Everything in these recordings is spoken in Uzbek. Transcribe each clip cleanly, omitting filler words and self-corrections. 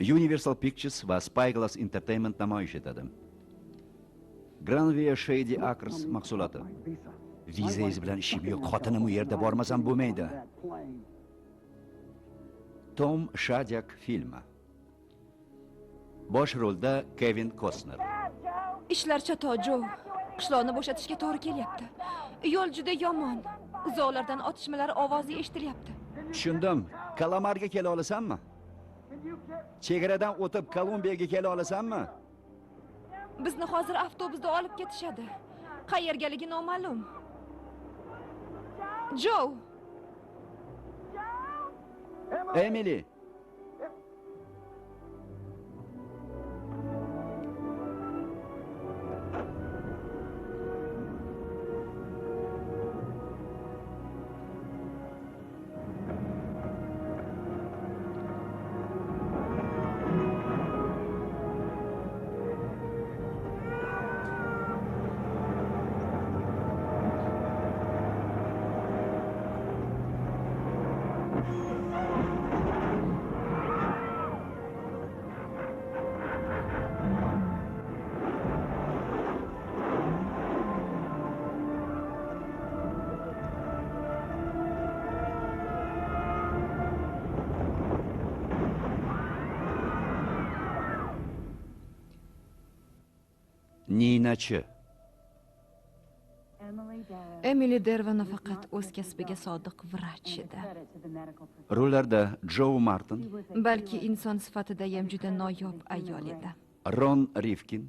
Universal Pictures va Spyglass Entertainment namoyish etadi. Granvia Shady Acres mahsuloti. Vizangiz bilan ishim yo'q, xotinim u yerda bormasam bo'lmaydi. Tom Shadyac filmi. Bosh rolda Kevin Costner. Ishlar chatoq, Jo. Qishloqni bo'shatishga to'g'ri kelyapti. Yo'l juda yomon. Uzoqlardan otishmalar ovozi eshitilyapti. Tushundim. Kalamarga kela olasanmi? Chegaradan o'tib Kolumbiyaga kela olasanmi? Bizni hozir avtobusda olib ketishadi. Qayergaligi noma'lum. Jo! Emily. Ninachi. Emily Dervan faqat o'z kasbiga sodiq vrach edi. Rollarda Joe Martin, Balki inson sifatida ham juda noyob ayol edi. Ron Rifkin,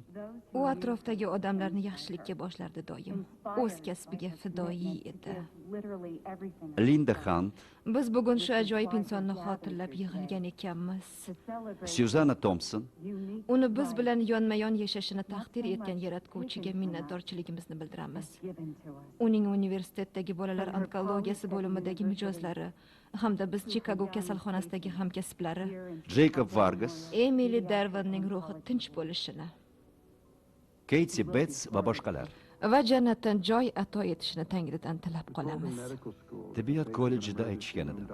U atrofdagi odamlarni yaxshilikka boshlardi doim. O'z kasbiga fidoyi edi. Linda Hunt, Biz bugun shu ajoyib insonni xotirlab yig'ilgan ekanmiz. Susanna Thompson, Uni biz bilan yonma-yon yashashini taqdir etgan yaratuvchiga minnatdorchiligimizni bildiramiz. Uning universitetdagi bolalar onkologiyasi bo'limidagi mijozlari hamda biz Chicago kasalxonasidagi hamkasblari Jacob Vargas, Emily Dervanning ruhi tinch bo'lishini Katie Bates va boshqalar. va jannatdan joy ato etishini Tangridan tilab qolamiz. Tibbiyot kollejida aytishgan edi.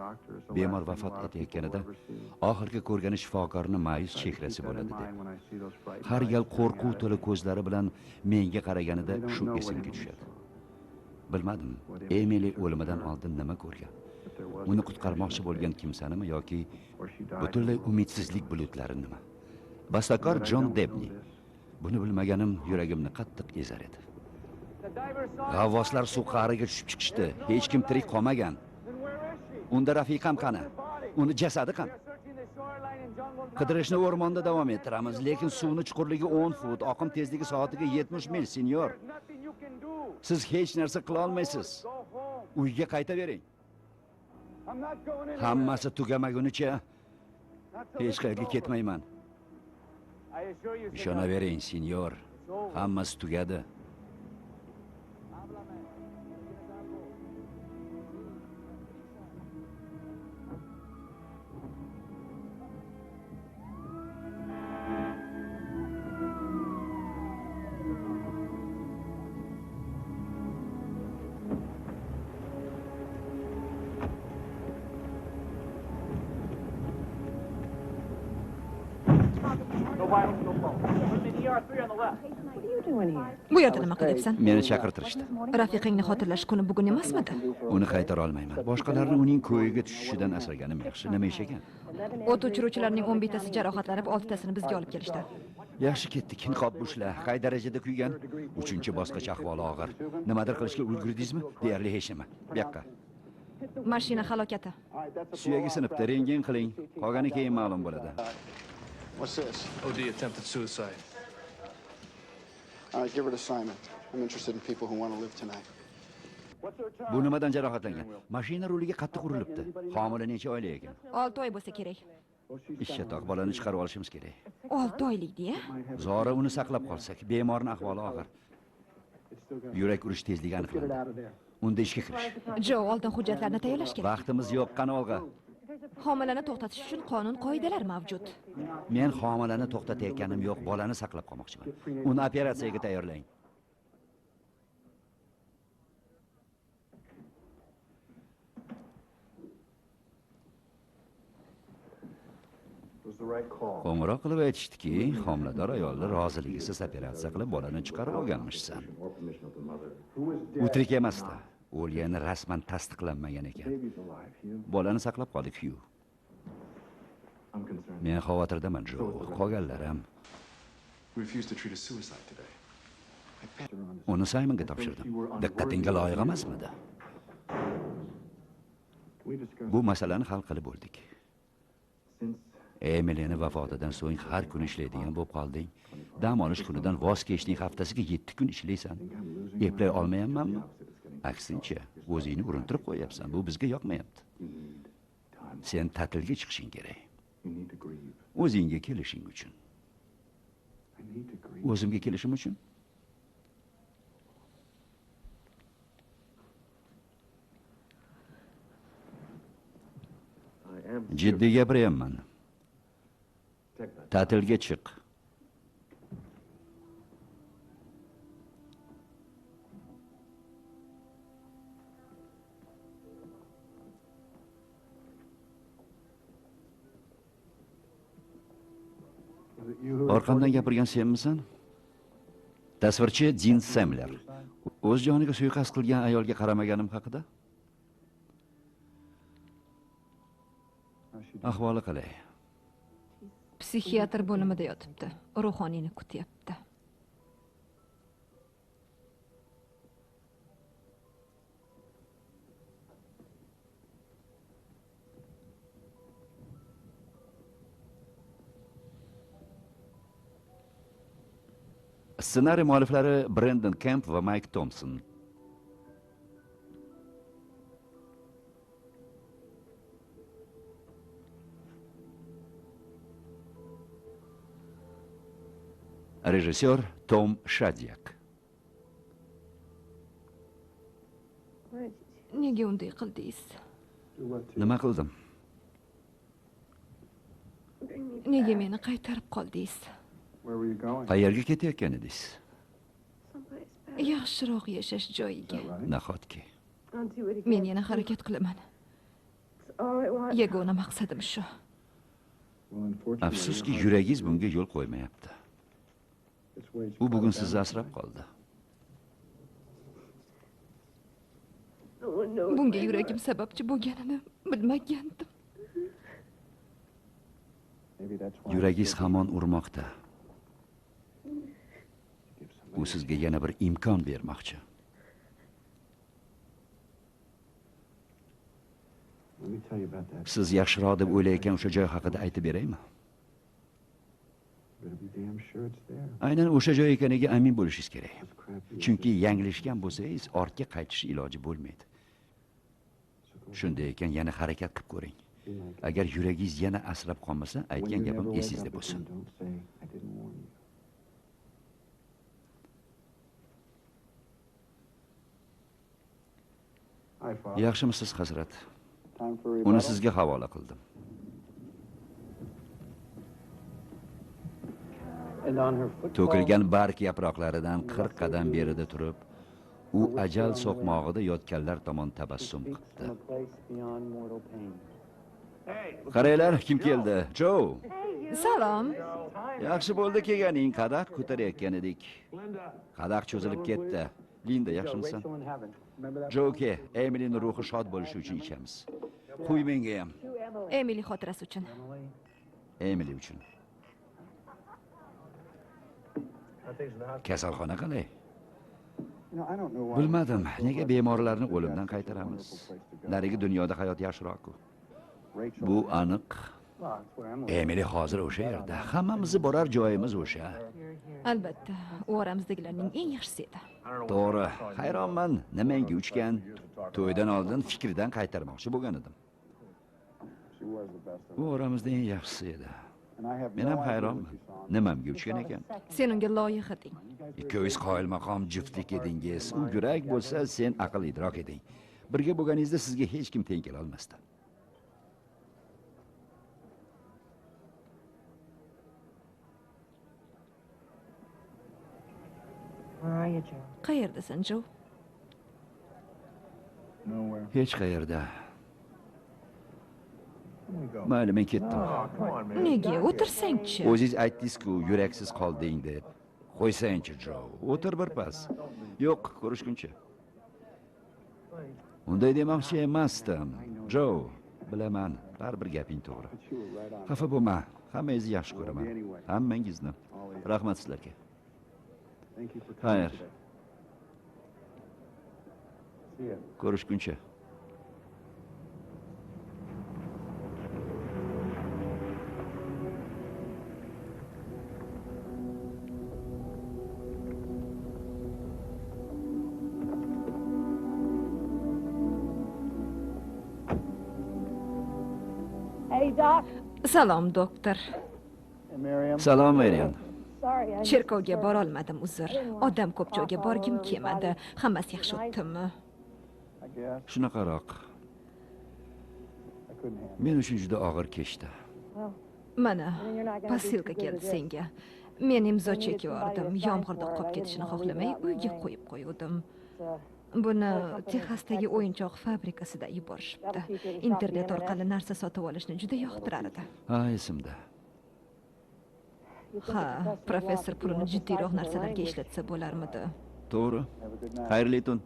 Bemor vafot etayotganida oxirgi ko'rgani shifokorning ma'yus chehrasi bo'ladi deb. Har gal qo'rquv to'la ko'zlari bilan menga qaraganida shu esimga tushadi. Bilmadim, Emily o'limidan oldin nima ko'rgan? Uni qutqarmoqchi bo'lgan kimsanimi yoki butunlay umidsizlik bulutlari nima? Bastakor John Debney. Buni bilmaganim yuragimni qattiq ezar edi. G'avvoslar suv qa'riga tushib chiqishdi. Hech kim tirik qolmagan. Unda rafiqam qani? Uni jasadi qani? Qidirishni o'rmonda davom ettiramiz, lekin suvning chuqurligi 10 fut, oqim tezligi soatiga 70 mil, senyor. Siz hech narsa qila olmaysiz. Uyga qaytavering. Hammasi tugamagunicha hech qayerga ketmayman. Ishonavering, senyor. Hammasi tugadi. Bu yerda nima qilyapsan? Meni chaqirtirishdi. Rafiqingni xotirlash kuni bugun emasmidi? Uni qaytara olmayman. Boshqalarni uning ko'yiga tushishidan asraganim yaxshi. Nima ish ekan? O't o'chiruvchilarning 11tasi jarohatlanib, 6tasini bizga olib kelishdi. Yaxshi ketdik. Niqob bushlar. Qay darajada kuygan? 3-bosqich ahvoli og'ir. Nimadir qilishga ulgurdingizmi? Deyarli hech nima. Bu yoqqa. Mashina halokati. Suyagi sinibdi. Rentgen qiling. Qolgani keyin ma'lum bo'ladi. What's this? OD attempted suicide. Give her to Simon. I'm interested in people who want to live tonight. Bu nimadan jarohatlangan? Mashina ruliga qattiq urilibdi. Homila necha oylik ekan? 6 oy bo'lsa kerak. Ishchatoq bolani chiqarib olishimiz kerak. 6 oylik-da. Zora uni saqlab qolsak, bemorning ahvoli og'ir. Yurak urish tezligi aniqlandi. Unda ishga kirish. Jo, oldin hujjatlarni tayyorlash kerak. Vaqtimiz yo'q, qani olg'a. Homilani to'xtatish uchun qonun qoidalar mavjud. Men homilani to'xtatayotganim yo'q, bolani saqlab qolmoqchiman. Uni operatsiyaga tayyorlang. Qo'ng'iroq qilib aytishdiki, homilador ayolni roziligisiz operatsiya qilib bolani chiqarib olganmishsan. U tirik emasdi. O'lgani rasman tasdiqlanmagan ekan. Bolani saqlab qoldik, Hugh. Men xavotirdaman, Jo. Qolganlar ham. Uni Simonga topshirdim. Diqqatingga loyiq emasmidi? Bu masalani hal qilib bo'ldik. Emilyni vafotidan so'ng har kun ishlaydigan bo'lib qolding. Dam olish kunidan voz kechding, haftasiga 7 kun ishlaysan. Eplay olmayapmanmi? Aksincha, o'zingni urintirib qo'yapsan. Bu bizga yoqmayapti. Sen ta'tilga chiqishing kerak. O'zingga kelishing uchun. O'zimga kelishim uchun? Jiddiy gapiryapman. Ta'tilga chiq. Orqamdan gapirgan senmisan? Tasvirchi Jin Semler. O'z joniga suiqasd qilgan ayolga qaramaganim haqida? Ahvoli qalay? Psixiatr bo'limida yotibdi. Ruhoniyni kutyapti. Ssenariy mualliflari Brandon Kemp va Mike Thompson. Rejissyor Tom Shadyak. Nega unday qildingiz? Nima qildim? Nega meni qaytarib qoldingiz? Qayerga ketayotgan edingiz? Yaxshiroq yashash joyiga. Nahotki. Men yana harakat qilaman. Yagona maqsadim shu. Afsuski, yuragingiz bunga yo'l qo'ymayapti. U bugun sizni asrab qoldi. Bunga yuragim sababchi bo'lganini bilmagandim. Yuragingiz hamon urmoqda. U sizga yana bir imkon bermoqchi. Siz yaxshiroq deb o'ylayotgan o'sha joy haqida aytib beraymi? Aynan o'sha joy ekaniga amin bo'lishingiz kerak. Chunki yanglishgan bo'lsangiz, ortga qaytish iloji bo'lmaydi. Shunday ekan, yana harakat qilib ko'ring. Agar yuragingiz yana asrab qolmasa, aytgan gapim esingizda bo'lsin. Yaxshimisiz, Hazrat? Uni sizga havola qildim. To'kilgan barg yaproqlaridan 40 qadam berida turib, u ajal so'qmog'ida yotganlar tomon tabassum qildi. Qaranglar, kim keldi? Joe. Salom. Yaxshi bo'ldi kelganing, qadah ko'tarayotgan edik. Qadah cho'zilib ketdi. Linda, yaxshimisan? Joe, Emilyning ruhi shod bo'lishi uchun ichamiz. Qo'y menga ham. Emily xotirasi uchun. Emily uchun. Kasalxona qalay? Bilmadim, nega bemorlarni o'limdan qaytaramiz? Narigi dunyoda hayot yaxshiroq-ku. Bu aniq. Emily hozir o'sha yerda. Hammamizni borar joyimiz o'sha. Albatta, u oramizdagilarning eng yaxshisi edi. To'g'ri, hayronman. Nimaga uchgan? To'ydan oldin fikridan qaytarmoqchi bo'lgan edim. U oramizda eng yaxshisi edi. Men ham hayronman. Nimamga uchgan ekan? Sen unga loyiq eding. Ikkovingiz qoyil maqom juftlik edingiz. U yurak bo'lsa, sen aql idrok eding. Birga bo'lganingizda sizga hech kim teng kela olmasdi. Qayerdasan, Jo? Hech qayerda. Mayli, men ketdim. Nega? O'tirsang-chi. O'zingiz aytdingiz-ku, yuraksiz qolding deb. Qo'ysang-chi, Jo. O'tir birpas. Yo'q, ko'rishguncha. Unday demoqchi emasdim. Jo, bilaman, baribir gaping to'g'ri. Xafa bo'lma. Hammangizni yaxshi ko'raman. Hammangizni. Rahmat sizlarga. Xayr. Ko'rishguncha. Salom, doktor. Salom, Marion. Cherkovga bora olmadim, uzr. Odam ko'p joyga borgim kelmadi. Hammasi yaxshi o'tdimi? Shunaqaroq. Men uchun juda og'ir kechdi. Mana, posilka keldi senga. Men imzo chekib yubordim. Yomg'irda qolib ketishini xohlamay uyga qo'yib qo'ydim. Buni Texasdagi o'yinchoq fabrikasida yuborishibdi. Internet orqali narsa sotib olishni juda yoqtirar edi. Ha, esimda. Ha, professor pulini jiddiyroq narsalarga ishlatsa bo'larmidi? To'g'ri. Xayrli tun.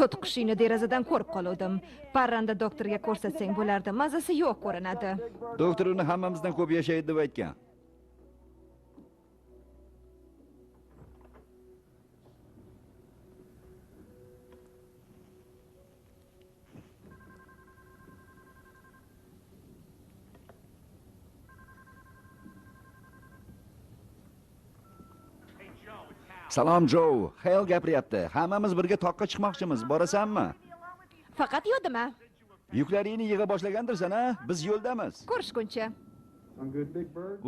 To'tiqishingni derazadan ko'rib qoluvdim. Parranda doktorga ko'rsatsang bo'lardi. Mazasi yo'q ko'rinadi. Doktor uni hammamizdan ko'p yashaydi deb aytgan. Salom, Jo. Hal gapiryapti. Hammamiz birga toqqa chiqmoqchimiz. Borasanmi? Faqat yodima. Yuklaringni yig'a boshlagandirsan, ha? Biz yo'ldamiz. Ko'rishguncha.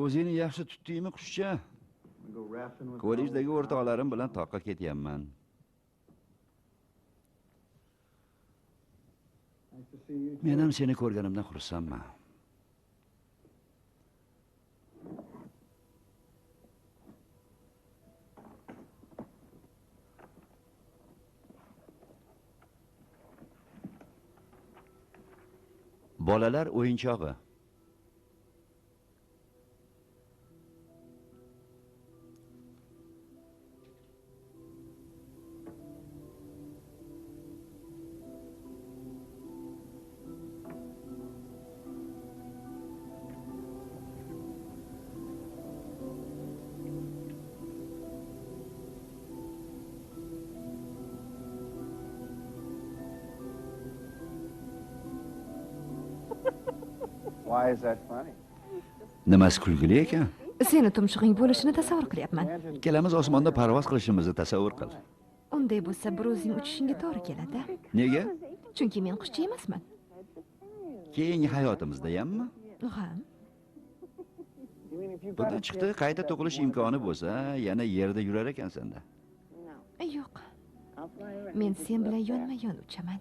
O'zingni yaxshi tutdingmi, qushcha? Kollejdagi o'rtoqlarim bilan toqqa ketyapman. Men ham seni ko'rganimdan xursandman. Bolalar o'yinchog'i. Why is that funny? Nimasi kulgili ekan? Seni tumshug'ing bo'lishini tasavvur qilyapman. Ikkalamiz osmonda parvoz qilishimizni tasavvur qil. Unday bo'lsa, bir o'zing uchishingga to'g'ri keladi. Nega? Chunki men qushcha emasman. Keyingi hayotimizda hammi? Ha. Bundan chiqdi, qayta tug'ilish imkoni bo'lsa, yana yerda yurar ekansan-da. Yo'q. Men sen bilan yonma-yon uchaman.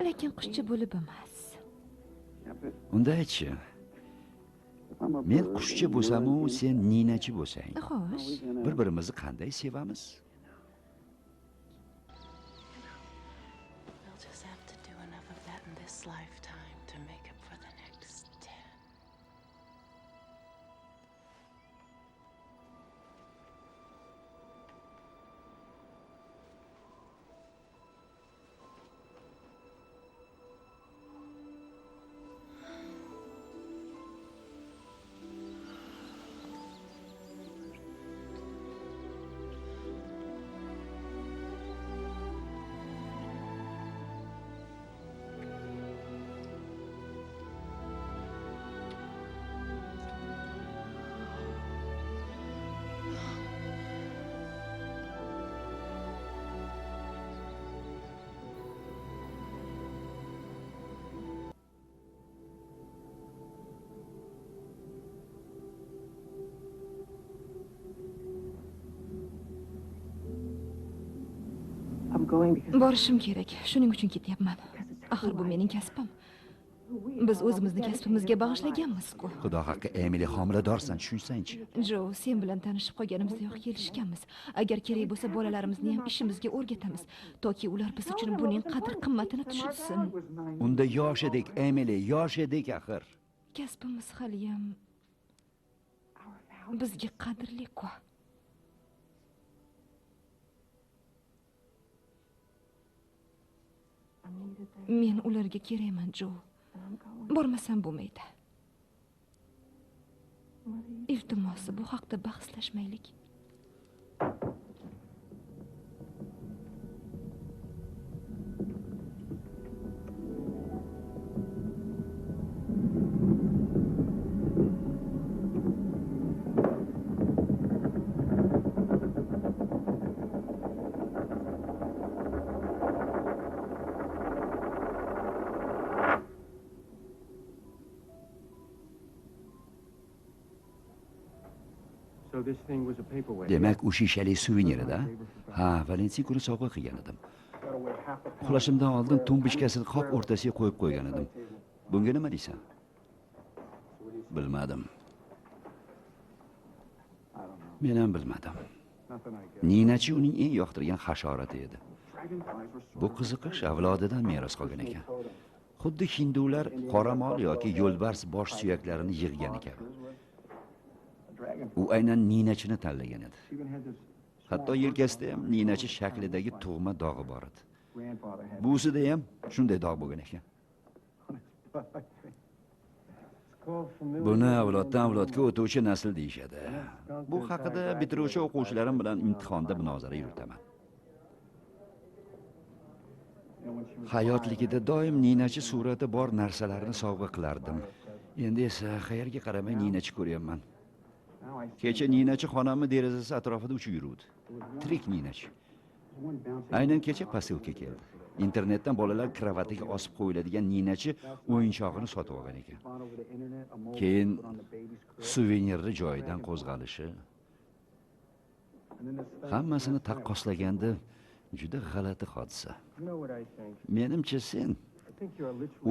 Lekin qushcha bo'lib emas. Unda aytchi. Men qushchi bo'lsam-u, sen ninachi bo'lsang. Xo'sh. Bir-birimizni qanday sevamiz? We'll just have to do enough of that in this lifetime to make up for the next 10. Borishim kerak. Shuning uchun ketyapman. Axir bu mening kasbim. Biz o'zimizni kasbimizga bag'ishlaganmiz-ku. Xudo haqqi, Emily homiladorsan, tushunsanchi. Jo, sen bilan tanishib qolganimizdayoq kelishganmiz. Agar kerak bo'lsa, bolalarimizni ham ishimizga o'rgatamiz, toki ular biz uchun buning qadr-qimmatini tushunsin. Unda yosh edik, Emily, yosh edik axir. Kasbimiz haliyam bizga qadrli-ku. Men ularga kerakman, Jo. Bormasam bo'lmaydi. Iltimos, bu haqda bahslashmaylik. Demak, u shishali suvenir-da. Ha, Valentin kuni sovg'a qilgan edim. Uxlashimdan oldin tumbichkasini qop o'rtasiga qo'yib qo'ygan edim. Bunga nima deysan? Bilmadim. Men ham bilmadim. Ninachi uning eng yoqtirgan hasharati edi. Bu qiziqish avlodidan meros qolgan ekan. Xuddi hindular qoramol yoki yo'lbars bosh suyaklarini yig'gani kabi. U aynan Ninachini tanlagan edi. Hatto yelkasida ham Ninachi shaklidagi tug'ma dog'i bor edi. Buvsida ham shunday dog' bo'lgan ekan. Buni avloddan avlodga o'tuvchi nasl deyishadi. Bu haqida bitiruvchi o'quvchilarim bilan imtihonda munozara yuritaman. Hayotligida doim Ninachi surati bor narsalarni sovg'a qilardim. Endi esa qayerga qaramay Ninachi ko'ryapman. Kecha Ninachi xonamni derazasi atrofida uchib yuruvdi. Tirik Ninachi. Aynan kecha posilka keldi. Internetdan bolalar kravatiga osib qo'yiladigan Ninachi o'yinchog'ini sotib olgan ekan. Keyin suvenirni joyidan qo'zg'alishi. Hammasini taqqoslaganda juda g'alati hodisa. Menimcha sen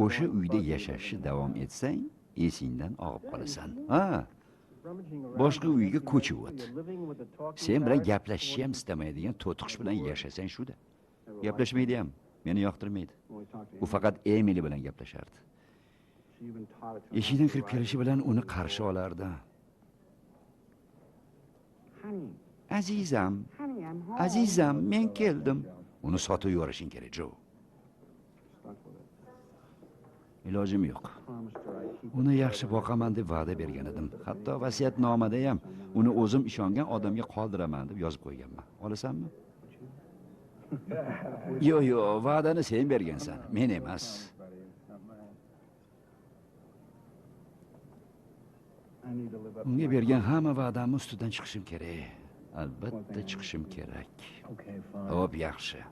o'sha uyda yashashni davom etsang, esingdan og'ib qolasan. Ha. Boshqa uyga ko'chib o't. Sen bilan gaplashishni ham istamaydigan to'tiqish bilan yashasang shu-da. Gaplashmaydi ham, meni yoqtirmaydi. U faqat Emily bilan gaplashardi. Eshikdan kirib kelishi bilan uni qarshi olardi. Azizam, azizam, men keldim. Uni sotib yuborishing kerak, Jo. Ilojim yo'q. Uni yaxshi boqaman deb va'da bergan edim. Hatto vasiyatnomada ham uni o'zim ishongan odamga qoldiraman deb yozib qo'yganman. Olasanmi? Yo'q, va'dani sen bergansan, men emas. Unga bergan hamma va'damni ustidan chiqishim kerak. Albatta chiqishim kerak. Xo'p, yaxshi.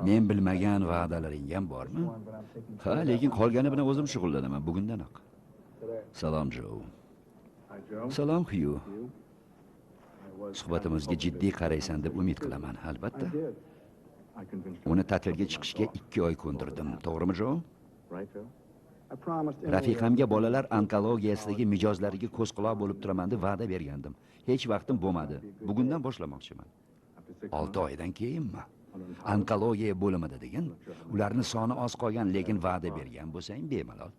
Men bilmagan va'dalaring ham bormi? Ha, lekin qolgani bilan o'zim shug'ullanaman bugundanoq. Salom, Jo. Salom, Hugh. Suhbatimizga jiddiy qaraysan deb umid qilaman, albatta. Uni ta'tilga chiqishga 2 oy ko'ndirdim, to'g'rimi, Jo? Rafiqamga bolalar onkologiyasidagi mijozlariga ko'z-quloq bo'lib turaman deb va'da bergandim. Hech vaqtim bo'lmadi. Bugundan boshlamoqchiman. 6 oydan keyinmi? Onkologiya bo'limida degan, ularni soni oz qolgan, lekin va'da bergan bo'lsang bemalol.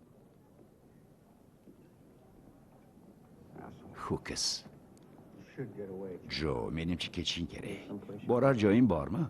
Ho'kiz. Jo, menimcha ketishing kerak. Borar joying bormi?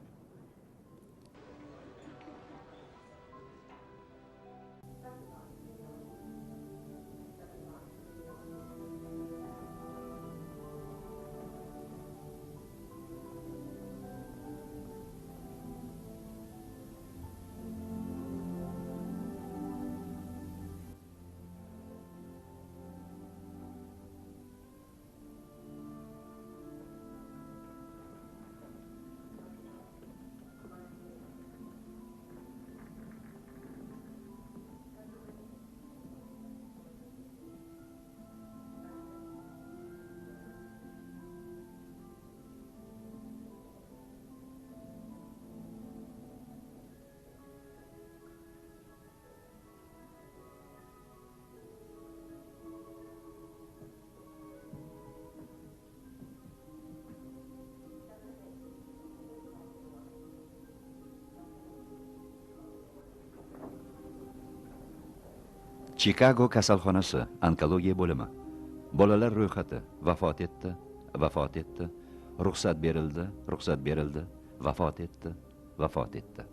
Chicago kasalxonasi, onkologiya bo'limi. Bolalar ro'yxati. Vafot etdi, vafot etdi. Ruxsat berildi, ruxsat berildi. Vafot etdi, vafot etdi.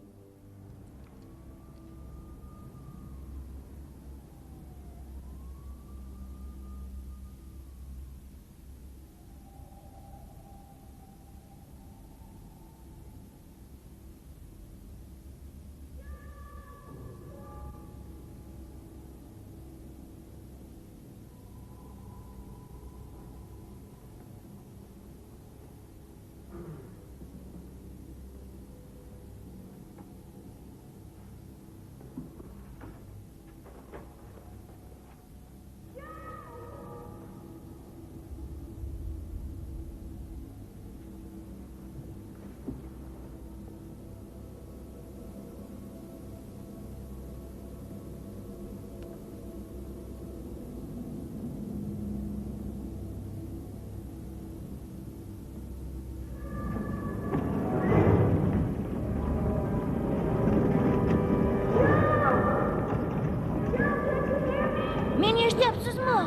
Meni eshityapsizmi?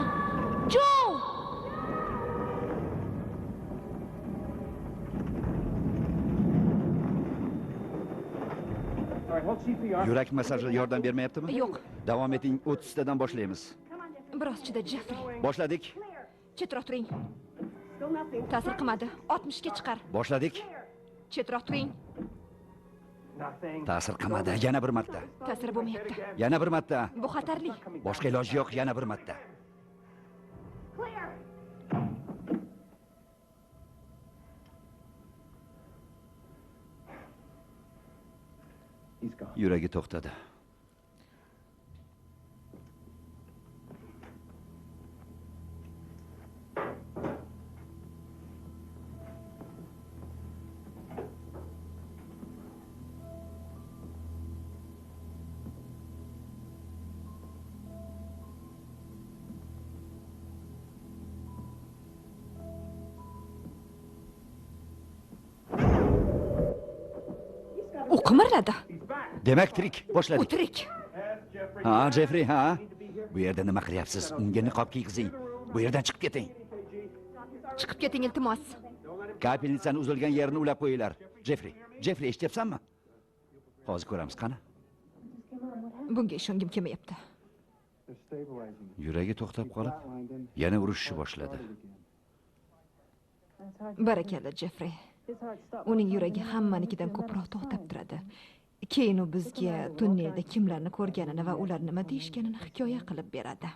Jo! Yurak masaji yordam bermayaptimi? Yo'q. Davom eting, 30 tadan boshlaymiz. Biroz chida, Jeffrey. Boshladik. Chetroq turing. Ta'sir qilmadi. 60 ga chiqar. Boshladik. Chetroq turing. Ta'sir qilmadi. Yana bir marta. Ta'sir bo'lmayapti. Yana bir marta. Bu xatarli. Boshqa iloji yo'q, yana bir marta. Yuragi to'xtadi. U qimirladi. Demak, tirik. Boshladik. O'tirik. Ha, Jeffrey, ha? Bu yerda nima qilyapsiz? Unga niqob kiygizing. Bu yerdan chiqib keting. Chiqib keting, iltimos. Kapelnitsaning uzilgan yerini ulab qo'yinglar. Jeffrey, eshityapsanmi? Hozir ko'ramiz, qani? Bunga ishongim kelmayapti. Yuragi to'xtab qolib, yana urishni boshladi. Barakalla, Jeffrey. Uning yuragi hammanikidan ko'proq to'xtab turadi. Keyin u bizga tunnelda kimlarni ko'rganini va ular nima deyishganini hikoya qilib beradi.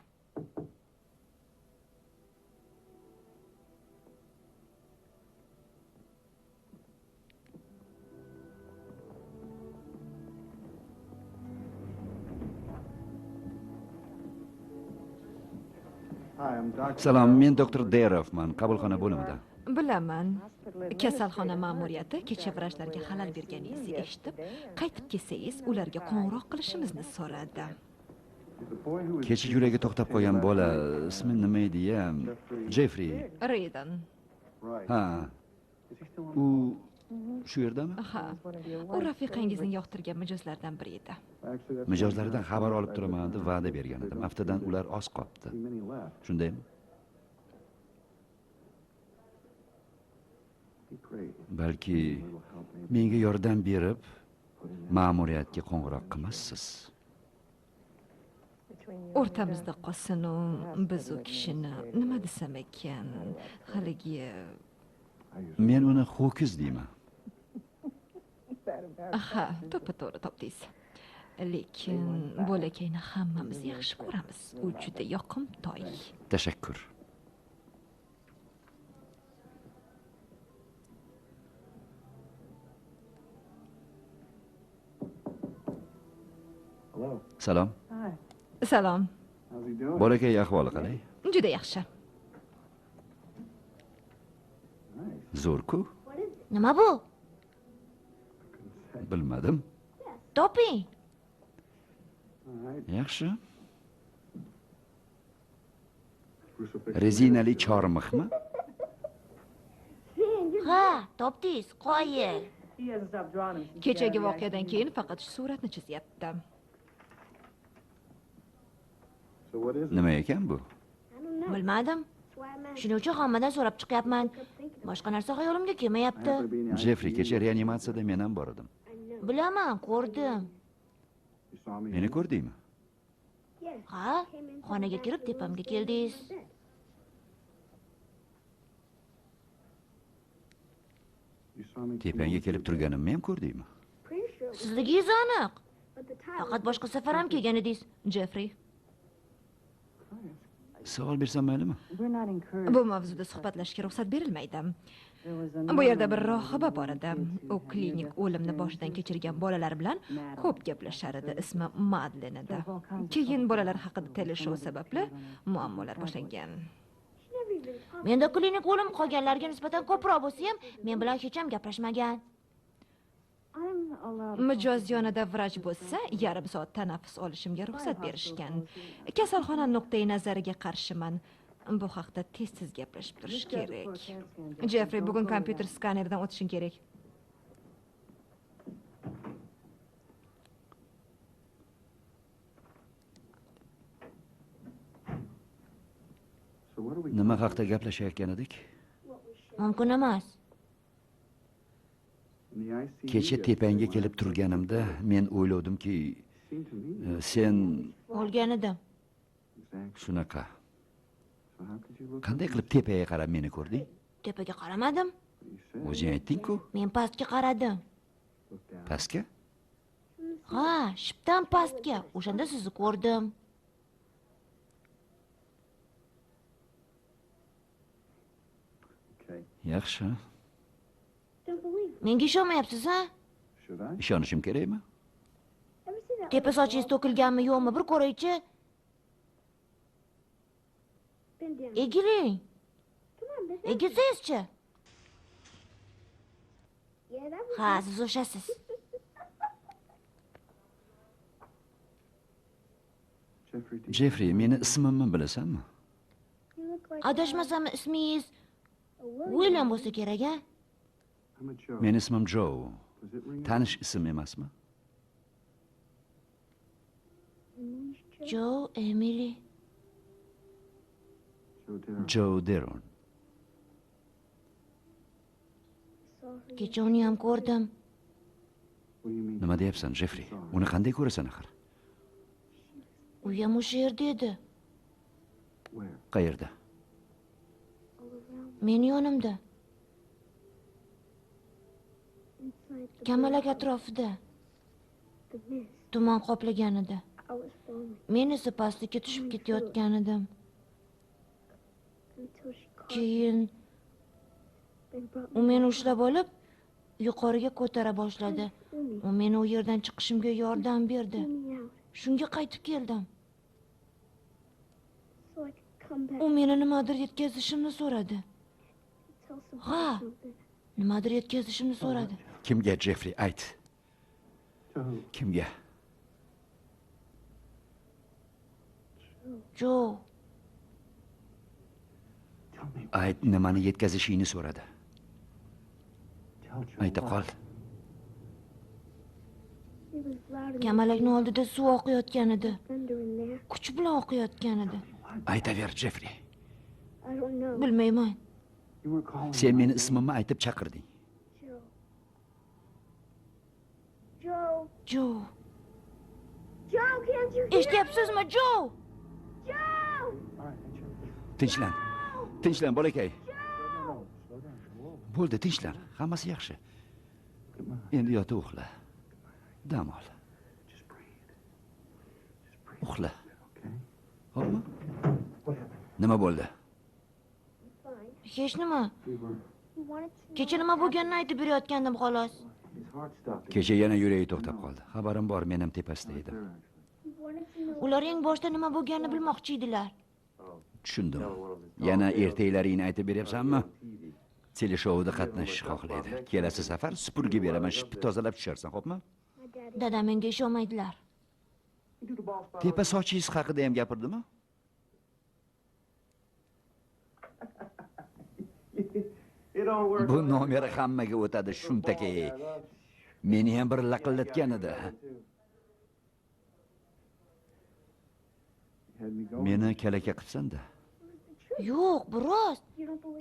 Salom, men doktor Derovman, qabulxona bo'limidan. Bilaman. Kasalxona ma'muriyati kecha vrachlarga xalal berganingizni eshitib, qaytib kelsangiz, ularga qo'ng'iroq qilishimizni so'radi. Kecha yuragi to'xtab qolgan bola, ismi nima edi-ya? Jeffrey. Raydan. Ha. U shu yerdami? Ha. U rafiqangizning yoqtirgan mijozlardan biri edi. Mijozlaridan xabar olib turaman deb va'da bergan edim. Haftadan ular oz qoldi. Shundaymi? Balki menga yordam berib, ma'muriyatga qo'ng'iroq qilmassiz. O'rtamizda qolsin, biz u kishini nima desam ekan, haligi Men uni ho'kiz deyman. aha, to'ppa-to'g'ri topdingiz. Lekin bolakayni hammamiz yaxshi ko'ramiz. U juda yoqimtoy. Tashakkur. Salom. Salom. Bolakay ahvoli qalay? Juda yaxshi. Zo'r-ku? Nima bu? Bilmadim. Toping. Yaxshi. Rezinali chormiqmi? Ha, topdingiz, qoyil. Kechagi voqeadan keyin faqat shu suratni chizyapti. Nima ekan bu? Bilmadim. Shuning uchun hammadan so'rab chiqyapman. Boshqa narsa xayolimga kelmayapti. Jeffrey, kecha reanimatsiyada men ham bor edim. Bilaman, ko'rdim. Meni ko'rdingmi? Ha? Xonaga kirib tepamga keldingiz. Tepangga kelib turganimni ham ko'rdingmi? Sizligingiz aniq. Faqat boshqa safar ham kelgan edingiz, Jeffrey. Savol bersam maylimi? Bu mavzuda suhbatlashishga ruxsat berilmaydi. Bu yerda bir rohiba bor edi. U klinik o'limni boshidan kechirgan bolalar bilan ko'p gaplashar edi. Ismi Madlen edi. Keyin bolalar haqida teleshou sababli muammolar boshlangan. Menda klinik o'lim qolganlarga nisbatan ko'proq bo'lsa ham, men bilan hech ham gaplashmagan. Mijoz yonida vrach bo'lsa, yarim soat tanaffus olishimga ruxsat berishgan. Kasalxona nuqtai nazariga qarshiman. Bu haqda tez-tez gaplashib turish kerak. Jeffrey, bugun kompyuter skaneridan o'tishing kerak. Nima haqda gaplashayotgan edik? Mumkin emas. Kecha tepangga kelib turganimda men o'ylovdimki, sen O'lgan edim. shunaqa. Qanday qilib tepaga qarab meni ko'rding? Tepaga qaramadim. O'zing aytding-ku, Men pastga qaradim. pastga? Ha, shipdan pastga. O'shanda sizni ko'rdim. Yaxshi. Menga ishonmayapsiz, ha? Ishonishim kerakmi? Tepa sochingiz to'kilganmi, yo'qmi, bir ko'raychi. Egiling. Egilsangizchi. Ha, siz o'shasiz. Jeffrey, meni ismimni bilasanmi? Adashmasam ismingiz William bo'lsa kerak, ha? Meni ismim Joe. Tanish ism emasmi? Joe, Emily. Joe Deron. Kecha uni ham ko'rdim. Nima deyapsan, Jeffrey? Uni qanday ko'rasan axir? U ham o'sha yerda edi. Qayerda? Meni yonimda. Kamalak atrofida. Tuman qoplagan edi. Men esa pastlikka tushib ketayotgan edim. Keyin u meni ushlab olib, yuqoriga ko'tara boshladi. U meni u yerdan chiqishimga yordam berdi. Shunga qaytib keldim. U meni nimadir yetkazishimni so'radi. Ha, nimadir yetkazishimni so'radi. Kimga, Jeffrey? Ayt. Kimga? Joe. Ayt, nimani yetkazishingni so'radi. Ayta qol. Kamalakning oldida suv oqayotgan edi. Kuch bilan oqayotgan edi. Aytaver, Jeffrey. Bilmayman. Sen meni ismimni aytib chaqirding. Joe. Eshityapsizmi, Joe? Tinchlan. Tinchlan, bolakay. Bo'ldi, tinchlan. Hammasi yaxshi. Endi yotib uxla. Dam ol. Uxla. Xo'pmi? Nima bo'ldi? Hech nima. Kecha nima bo'lganini aytib berayotgandim xolos. Kecha yana yuragi to'xtab qoldi. Xabarim bor, men ham tepasida edim. Ular eng boshda nima bo'lganini bilmoqchi edilar. Tushundim. Yana ertaklaringni aytib beryapsanmi? Teleshouda qatnashishni xohlaydi. Kelasi safar supurgi beraman, shipni tozalab tusharsan, xo'pmi? Dadam menga ishonmaydilar. Tepa sochingiz haqida ham gapirdimi? Bu nomeri hammaga o'tadi, shuntakay. Meni ham bir laqillatgan edi. Meni kalaka qilsan-da. Yo'q, bu rost.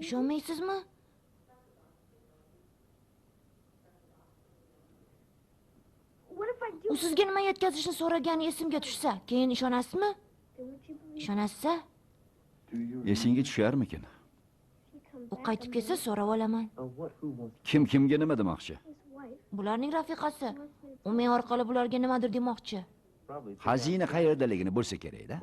Ishonmaysizmi? U sizga nima yetkazishni so'ragani esimga tushsa, keyin ishonasizmi? Ishonasiz-a? Esingga tusharmikin? U qaytib kelsa so'rab olaman. Kim kimga nima demoqchi? Bularning rafiqasi. U men orqali bularga nimadir demoqchi. Xazina qayerdaligini bo'lsa kerak-da.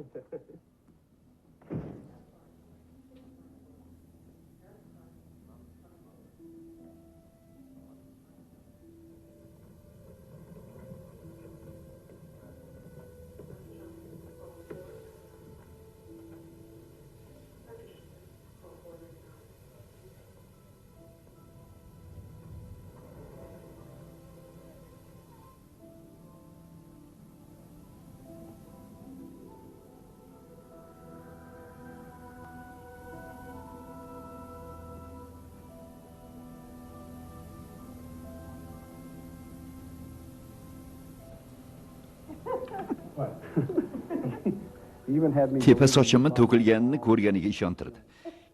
Tepa sochimni to'kilganini ko'rganiga ishontirdi.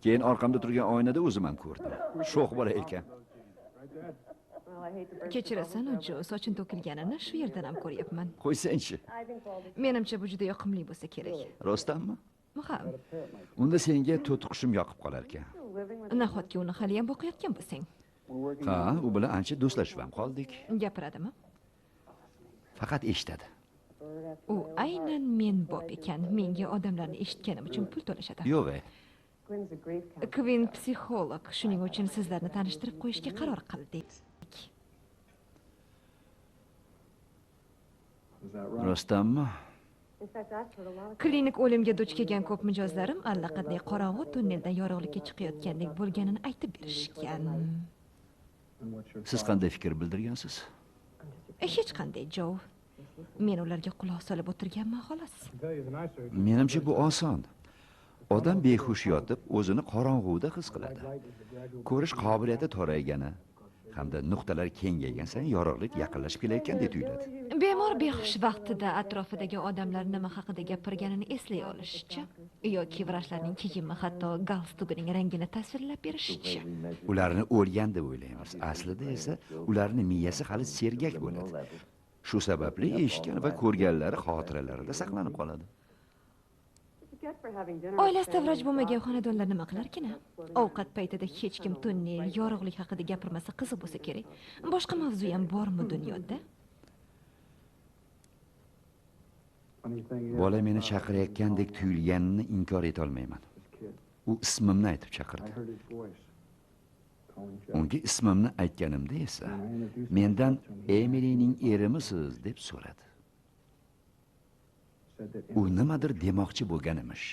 Keyin orqamda turgan oynada o'zim ham ko'rdim. Sho'x bola ekan. Kechirasan, Jo, soching to'kilganini shu yerdan ham ko'ryapman. Qo'ysan-chi. Menimcha bu juda yoqimli bo'lsa kerak. Rostdanmi? Ha, Unda senga to'tiqushim yoqib qolar ekan. nahotki uni hali ham boqayotgan bo'lsang. Ha, u bilan ancha do'stlashib ham qoldik. Gapiradimi? Faqat eshitadi. U aynan men bop ekan. Menga odamlarni eshitganim uchun pul to'lashadi. Yo'q. Kvin psixolog, shuning uchun sizlarni tanishtirib qo'yishga qaror qildik. Rostdanmi? Klinik o'limga duch kelgan ko'p mijozlarim allaqanday qorong'u tunneldan yorug'likka chiqayotgandek bo'lganini aytib berishgan. Siz qanday fikr bildirgansiz? Hech qanday, Jo. Men ularga quloq solib o'tirganman xolos. Menimcha bu oson. Odam behush yotib, o'zini qorong'uda his qiladi. Ko'rish qobiliyati to'raygani hamda nuqtalar kengaygan sayin yorug'lik yaqinlashib kelayotgandek tuyuladi. Bemor behush vaqtida atrofidagi odamlar nima haqida gapirganini eslay olishicha yoki vrachlarning kiyimi hatto galstukining rangini tasvirlab berishicha. Ularni o'lgan deb o'ylaymiz. Aslida esa ularning miyasi hali sergak bo'ladi. Shu sababli eshitgan va ko'rganlari xotiralarida saqlanib qoladi. Oilasida vrach bo'lmagan xonadonlar nima qilarkin? Ovqat paytida hech kim tunnel, yorug'lik haqida gapirmasa qiziq bo'lsa kerak. Boshqa mavzu ham bormi dunyoda? Bola meni chaqirayotgandek tuyulganini inkor eta olmayman. U ismimni aytib chaqirdi. Unga ismimni aytganimda esa mendan Emilyning erimisiz deb so'radi. U nimadir demoqchi bo'lgan emish.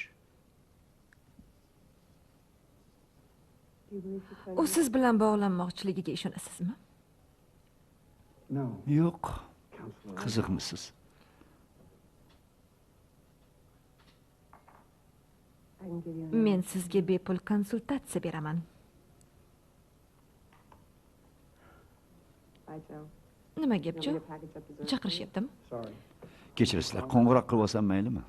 U siz bilan bog'lanmoqchiligiga ishonasizmi? Yo'q. Qiziqmisiz? Men sizga bepul konsultatsiya beraman. Nima gap, Jo? Chaqirishyaptimi? Kechirsizlar, qo'ng'iroq qilib olsam maylimi?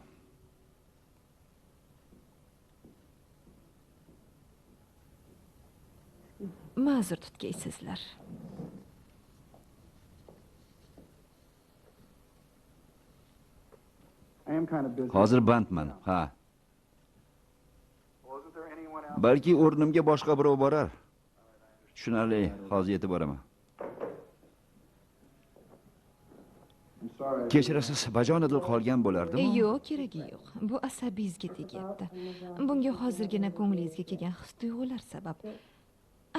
Ma'zur tutgaysizlar. Hozir bandman. Ha. Balki o'rnimga boshqa birov borar. Tushunarli, hozir yetib boraman. Kechirasiz, bajonidil qolgan bo'lardimi? Yo'q, keragi yo'q. Bu asabingizga tegyapti. Bunga hozirgina ko'nglingizga kelgan his-tuyg'ular sabab.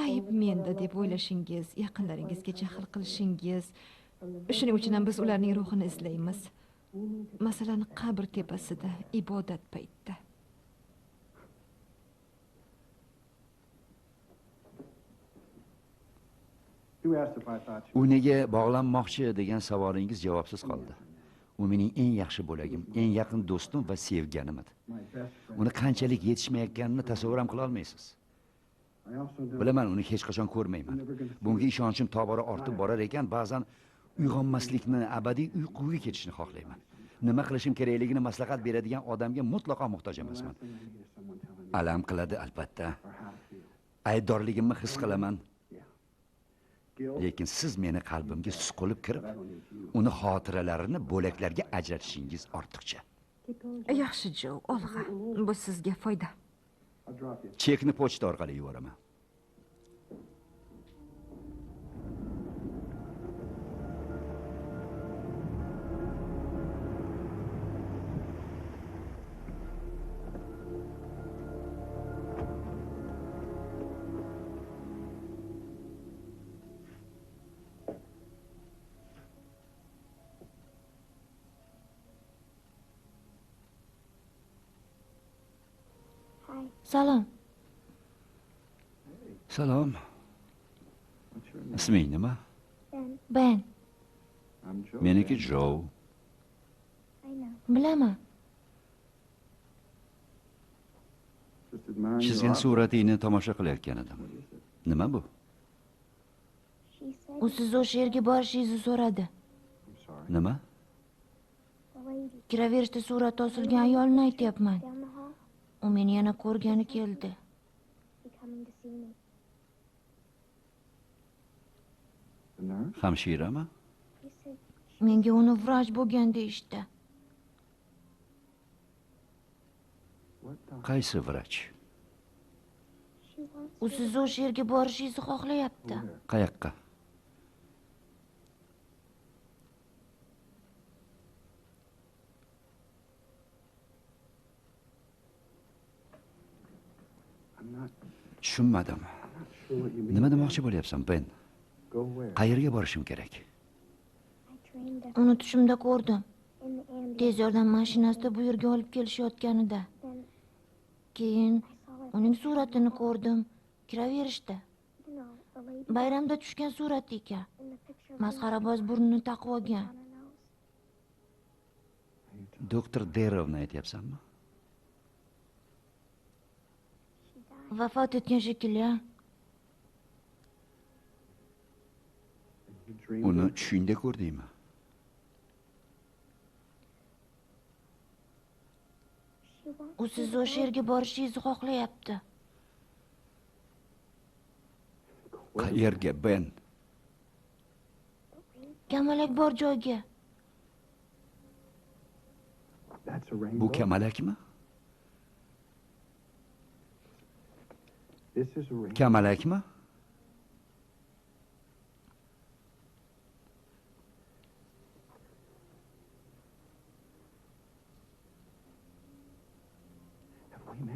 Ayb menda deb o'ylashingiz, yaqinlaringizga jahl qilishingiz. Shuning uchun ham biz ularning ruhini izlaymiz. Masalan, qabr tepasida, ibodat paytida. U nega bog'lanmoqchi degan savolingiz javobsiz qoldi. U mening eng yaxshi bo'lagim, eng yaqin do'stim va sevganim edi. Uni qanchalik yetishmayotganini tasavvur ham qila olmaysiz. Bilaman, uni hech qachon ko'rmayman. Bunga ishonchim tobora ortib borar ekan, ba'zan uyg'onmaslikni, abadiy uyquga ketishni xohlayman. nima qilishim kerakligini maslahat beradigan odamga mutlaqo muhtoj emasman. Alam qiladi albatta. Aybdorligimni his qilaman. Lekin siz meni qalbimga suqilib kirib, uni xotiralarini bo'laklarga ajratishingiz ortiqcha. Yaxshi, Jo, olg'a. Bu sizga foyda. Chekni pochta orqali yuboraman. Salom. Salom. Isming nima? Ben. Meniki Jo. Bilaman. Chizgan suratingni tomosha qilayotgan edim. Nima bu? U siz o'sha yerga borishingizni so'radi. Nima? Kiraverishda surat osilgan ayolni aytyapman. U meni yana ko'rgani keldi. Hamshirami? Menga uni vrach bo'lgan deyishdi. Qaysi vrach? U siz o'sha yerga borishingizni xohlayapti. Qayoqqa? Tushunmadim. Nima demoqchi bo'lyapsan, Ben? Qayerga borishim kerak? Uni tushimda ko'rdim. Tez yordam mashinasida bu yerga olib kelishayotganida. Keyin uning suratini ko'rdim. Kiraverishdi. Bayramda tushgan surat ekan. Masxaraboz burnini taqib olgan. Doktor Derovni aytyapsanmi? Vafot etgan shekilli. Uni tushingda ko'rdingmi? U siz o'sha yerga borishingizni xohlayapti. Qayerga, Ben? Kamalak bor joyga. Bu kamalakmi? Kamalakmi?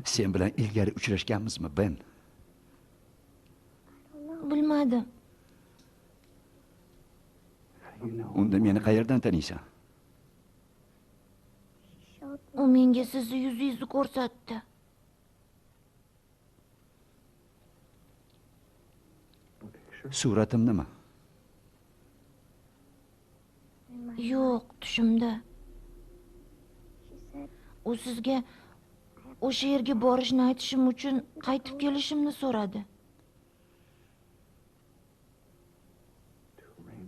Sen bilan ilgari uchrashganmizmi, Ben? Bilmadim. Unda meni qayerdan taniysan? U menga sizni yuzingizni ko'rsatdi. Suratim nima? Yo'q, tushimda. U sizga o'sha yerga borishni aytishim uchun qaytib kelishimni so'radi.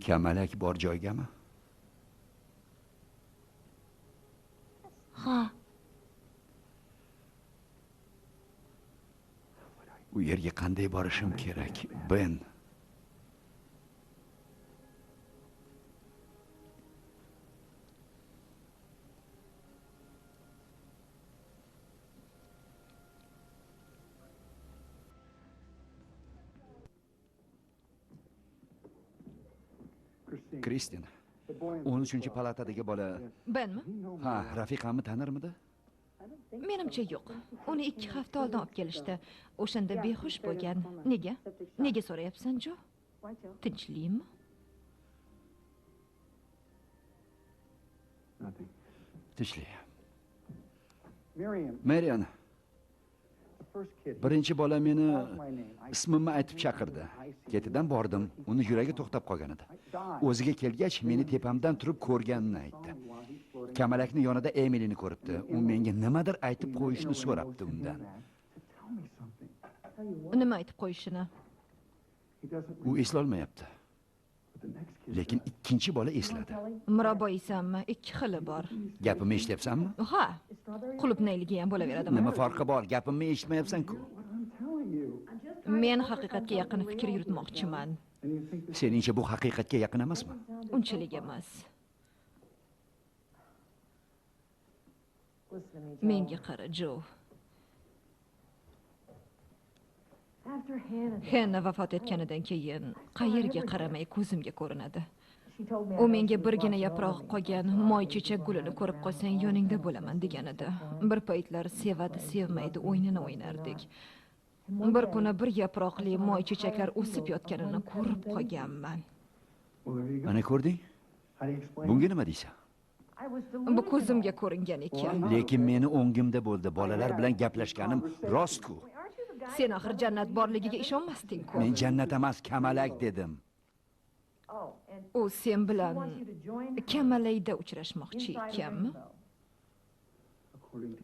Kamalak bor joygami? Ha, U yerga qanday borishim kerak, Ben? Kristin, 13-palatadagi bola, Benmi? ha, rafiqamni tanirmidi? Menimcha yo'q. Uni 2 hafta oldin olib kelishdi. O'shanda behush bo'lgan. Nega? Nega so'rayapsan, Jo? Tinchlikmi? Tinchlik. Marian, birinchi bola meni ismimni aytib chaqirdi. Ketidan bordim, uni yuragi to'xtab qolgan edi. O'ziga kelgach, meni tepamdan turib ko'rganini aytdi. Kamalakni yonida Emilini ko'ribdi. U menga nimadir aytib qo'yishni so'rabdi undan. Nima aytib qo'yishini? U eslolmayapti. lekin ikkinchi bola esladi. Miraboysanmi? Ikki xili bor. Gapimni eshityapsanmi? Ha, qulupnayligi ham bo'laveradimi? Nima farqi bor? Gapimni eshitmayapsan-ku. Men haqiqatga yaqin fikr yuritmoqchiman. Seningcha bu haqiqatga yaqin emasmi? Unchalik emas. Menga qara, Jo. Henna vafot etganidan keyin qayerga qaramay ko'zimga ko'rinadi. U menga birgina yaproq qolgan moy chechak gulini ko'rib qolsang yoningda bo'laman degan edi. Bir paytlar sevadi, sevmaydi o'ynini o'ynardik. Bir kuni bir yaproqli moy chechaklar o'sib yotganini ko'rib qolganman. Mana ko'rding? Bunga nima deysan? Bu ko'zimga ko'ringan ekan. Lekin meni o'ngimda bo'ldi. Bolalar bilan gaplashganim rost-ku. Sen axir jannat borligiga ishonmasding-ku. Men jannat emas, kamalak dedim. U sen bilan Kamalayda uchrashmoqchi ekanmi?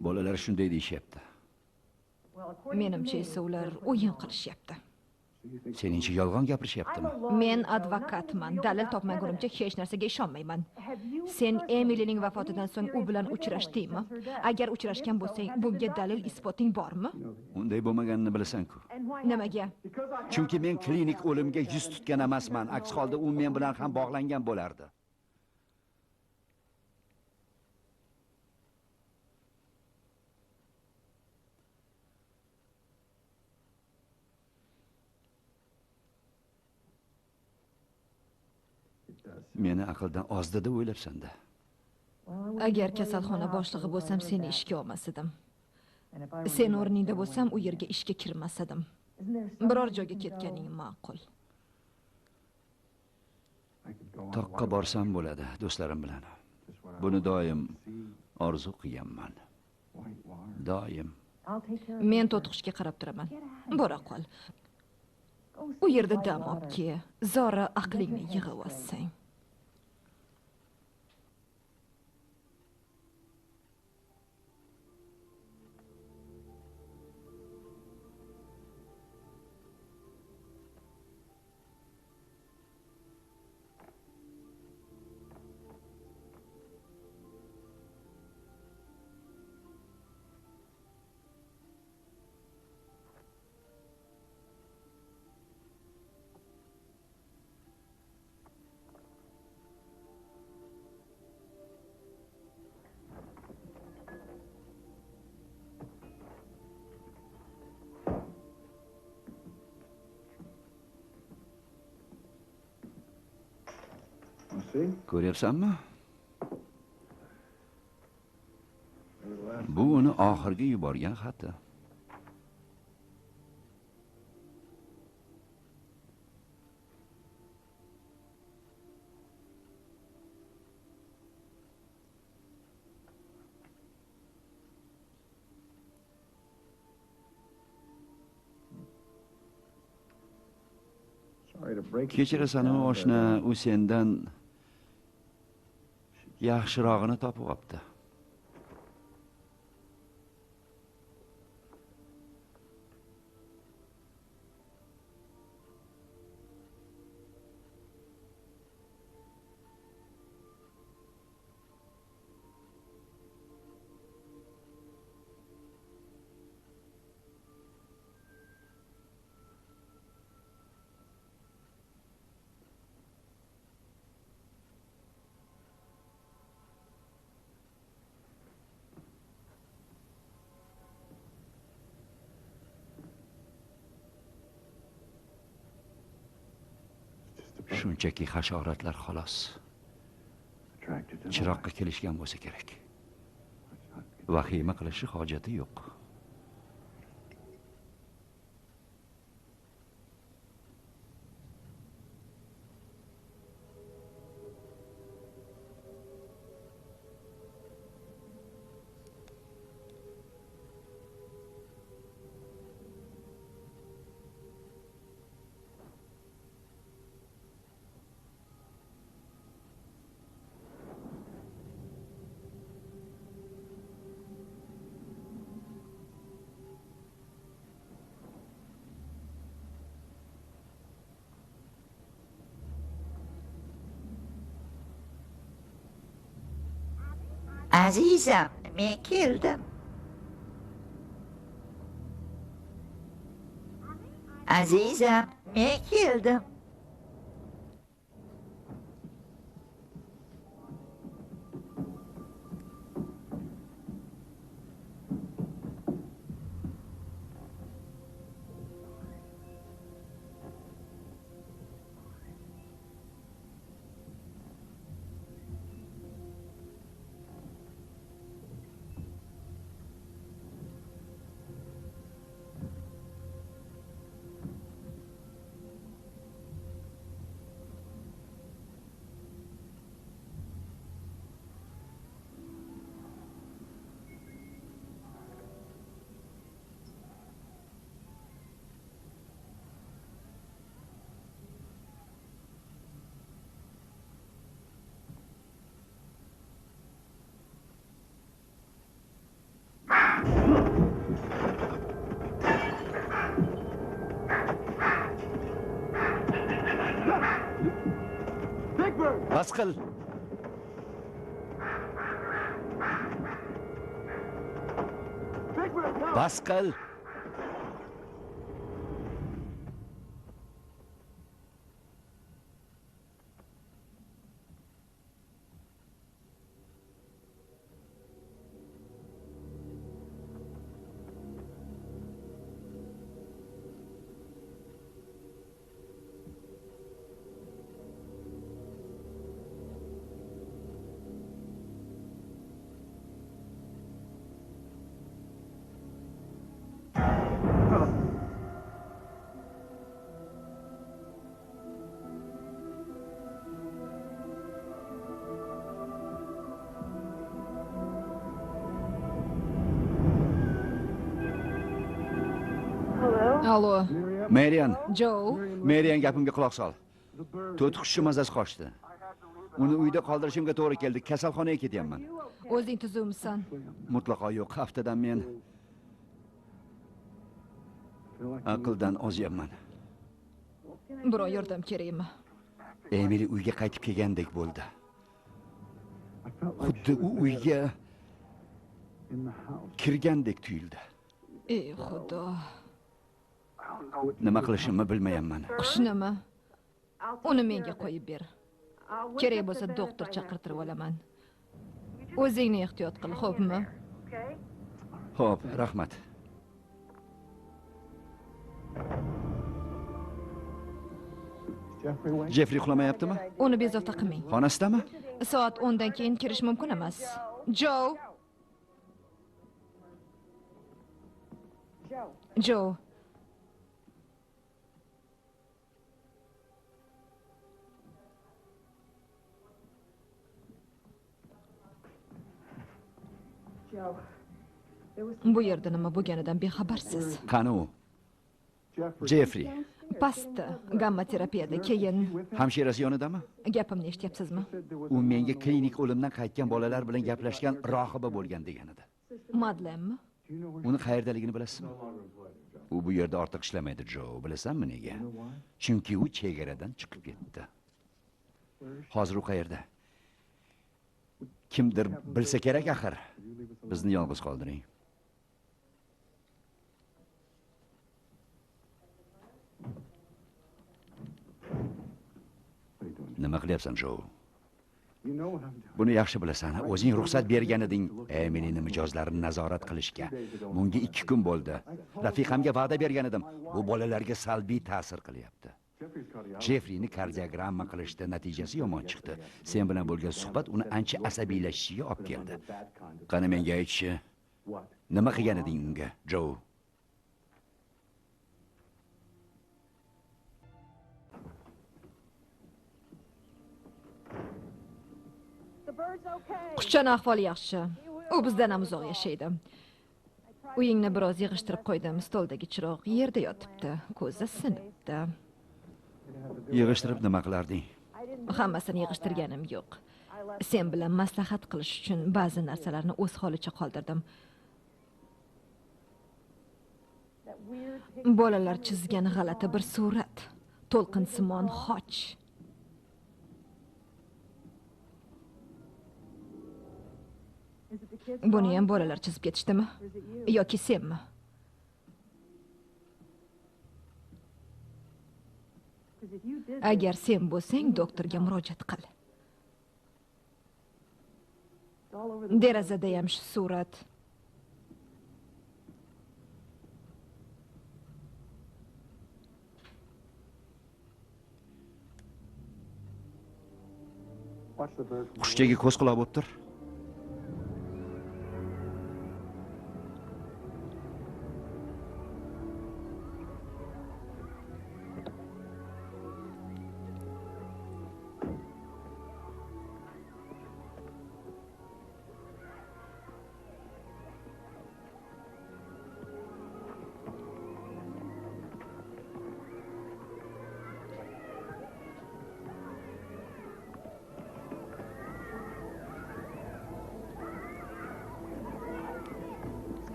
Bolalar shunday deyishyapti. Menimcha esa ular o'yin qilishyapti. Seningcha yolg'on gapirishyaptimi? Men advokatman. Dalil topmagunimcha hech narsaga ishonmayman. Sen Emilyning vafotidan so'ng u bilan uchrashdingmi? Agar uchrashgan bo'lsang, bunga dalil isboting bormi? Unday bo'lmaganini bilasan-ku. Nimaga? Chunki men klinik o'limga yuz tutgan emasman. Aks holda u men bilan ham bog'langan bo'lardi. Meni aqldan ozdi deb o'ylabsan-da. Agar kasalxona boshlig'i bo'lsam, seni ishga olmas edim. Sen o'rningda bo'lsam, u yerga ishga kirmas edim. Biror joyga ketganing ma'qul. Toqqa borsam bo'ladi do'stlarim bilan. Buni doim orzu qilganman. Doim. Men to'tiqishga qarab turaman. Bora qol. U yerda dam olibki, zora aqlingni yig'ib olsang. Ko'ryapsanmi? Bu uni oxirgi yuborgan xati. Kechirasan oshna, u sendan yaxshirog'ini topib olibdi. Shunchaki hasharotlar xolos. Chiroqqa kelishgan bo'lsa kerak. Vahima qilishi hojati yo'q. Azizam, men keldim. Azizam, men keldim. Bas qil. Bas qil. Allo, Marian, Joe. Marian gapimga quloq sol. To'rt qushchi mazasi qochdi. Uni uyda qoldirishimga to'g'ri keldi. Kasalxonaga ketyapman. O'zing tuzukmisan? Mutlaqo yo'q. Haftadan men aqldan ozyapman. Birov yordam kerakmi? Emily uyga qaytib kelgandek bo'ldi. Xuddi u uyga kirgandek tuyuldi. Ey Xudo. Nima qilishimni bilmayapman. Qushnimi? Uni menga qo'yib ber. Kerak bo'lsa doktor chaqirtirib olaman. O'zingni ehtiyot qil, xo'pmi? Xo'p, rahmat. Jeffrey uxlamayaptimi? Uni bezovta qilmang. Xonasidami? Soat 10 dan keyin kirish mumkin emas. Joe. Joe. Bu yerda nima bo'lganidan bexabarsiz. Qani u? Jeffrey. Pastda gamma terapiyada, keyin Hamshirasi yonidami? gapimni eshityapsizmi? U menga klinik o'limdan qaytgan bolalar bilan gaplashgan rohiba bo'lgan degan edi. Madlenmi? Uni qayerdaligini bilasizmi? U bu yerda ortiq ishlamaydi, Joe. Bilasanmi nega? Chunki u chegaradan chiqib ketdi. Hozir u qayerda? Kimdir bilsa kerak axir. Bizni yolg'iz qoldiring. Nima qilyapsan, Joe? Buni yaxshi bilasan. O'zing ruxsat bergan eding Emilyning mijozlarini nazorat qilishga. Bunga 2 kun bo'ldi. Rafiqamga va'da bergan edim. Bu bolalarga salbiy ta'sir qilyapti. Jeffreyni kardiogramma qilishdi, natijasi yomon chiqdi. Sen bilan bo'lgan suhbat uni ancha asabiylashishiga olib keldi. Qani menga aytchi, nima qilgan eding unga, Joe? Qushchani ahvoli yaxshi. U bizdan ham uzoq yashaydi. Uyingni biroz yig'ishtirib qo'ydim. Stoldagi chiroq yerda yotibdi. Ko'zi sinibdi. Yig'ishtirib nima qilarding? Hammasini yig'ishtirganim yo'q. Sen bilan maslahat qilish uchun ba'zi narsalarni o'z holicha qoldirdim. Bolalar chizgan g'alati bir surat. To'lqinsimon xoch. Buni ham bolalar chizib ketishdimi? Yoki senmi? Agar sen bo'lsang, doktorga murojaat qil. Derazada ham shu surat. Qushchaga ko'z quloq bo'lib tur.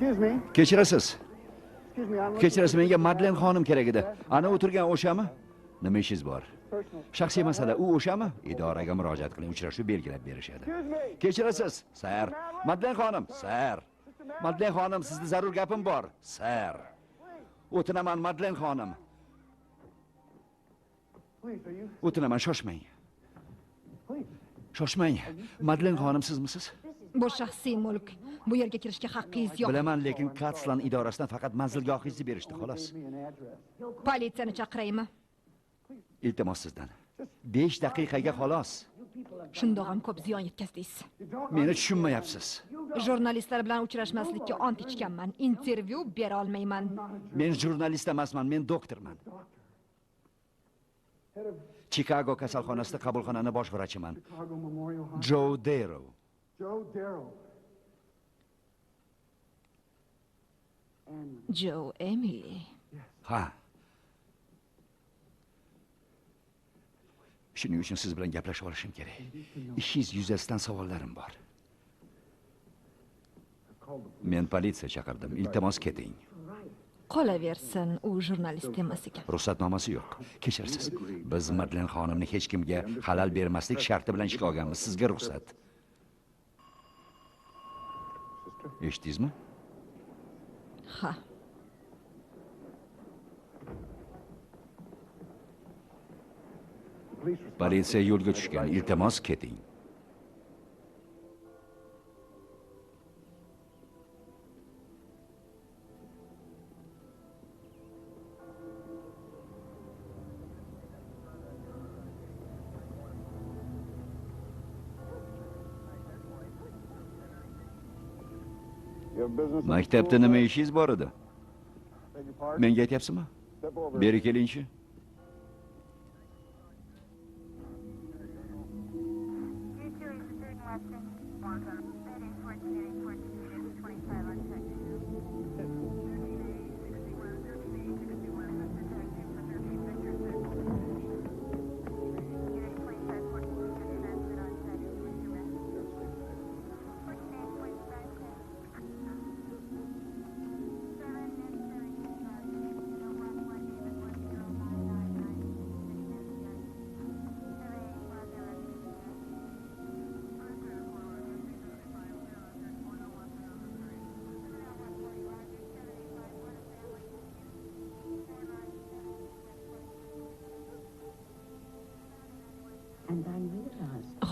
Excuse me. Kechirasiz. Excuse me. I'm looking Kechirasiz, for menga Madlen xonim kerak edi. Ana o'tirgan o'shami? Nima ishingiz bor? personal. Shaxsiy masala, u o'shami? Idoraga murojaat qiling, uchrashuv belgilab berishadi. Excuse me. Kechirasiz, sir. Madlen xonim, sir. Madlen xonim, sizga zarur gapim bor, sir. O'tinaman, Madlen xonim. Please, are you? O'tinaman, shoshmang. Please. Shoshmang. Madlen xonim sizmisiz? Bu shaxsiy mulk. Bu yerga kirishga haqqingiz yo'q. Bilaman, lekin Katslan idorasidan faqat manzilgohingizni berishdi, xolos. Give me an address. Politsiyani chaqiraymi? Iltimos sizdan. 5 daqiqaga xolos. Shundoq ham ko'p ziyon yetkazdingiz. Meni tushunmayapsiz. Jurnalistlar bilan uchrashmaslikka ont ichganman. Intervyu bera olmayman. Men jurnalist emasman, men doktorman. Chicago kasalxonasida qabulxonani bosh vrachiman. Chicago Memorial Hospital. Joe Darrow. Joe Darrow. Joe Emily. Ha. Shuning uchun siz bilan gaplashib olishim kerak. Ishingiz yuzasidan savollarim bor. Men politsiya chaqirdim. Iltimos keting. Qolaversin, u jurnalist emas ekan. Ruxsatnomasi yo'q. Kechirasiz. Biz Madlen xonimni hech kimga xalal bermaslik sharti bilan ishga olganmiz. Sizga ruxsat. Eshitdingizmi? Ha. Politsiya yo'lga tushgan. Iltimos keting. Maktabda nima ishingiz bor edi? Menga aytyapsizmi? Beri kelingchi.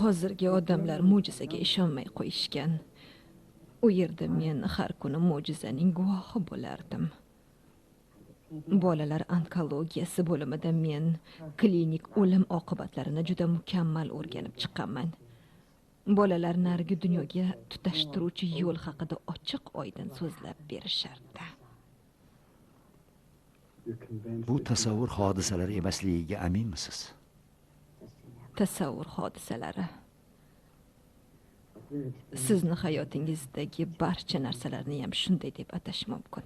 Hozirgi odamlar mo'jizaga ishonmay qo'yishgan. U yerda men har kuni mo'jizaning guvohi bo'lardim. Bolalar onkologiyasi bo'limida men klinik o'lim oqibatlarini juda mukammal o'rganib chiqqanman. Bolalar narigi dunyoga tutashtiruvchi yo'l haqida ochiq-oydin so'zlab berishardi. Bu tasavvur hodisalari emasligiga aminmisiz? Tasavvur hodisalari. Sizni hayotingizdagi barcha narsalarni ham shunday deb atash mumkin.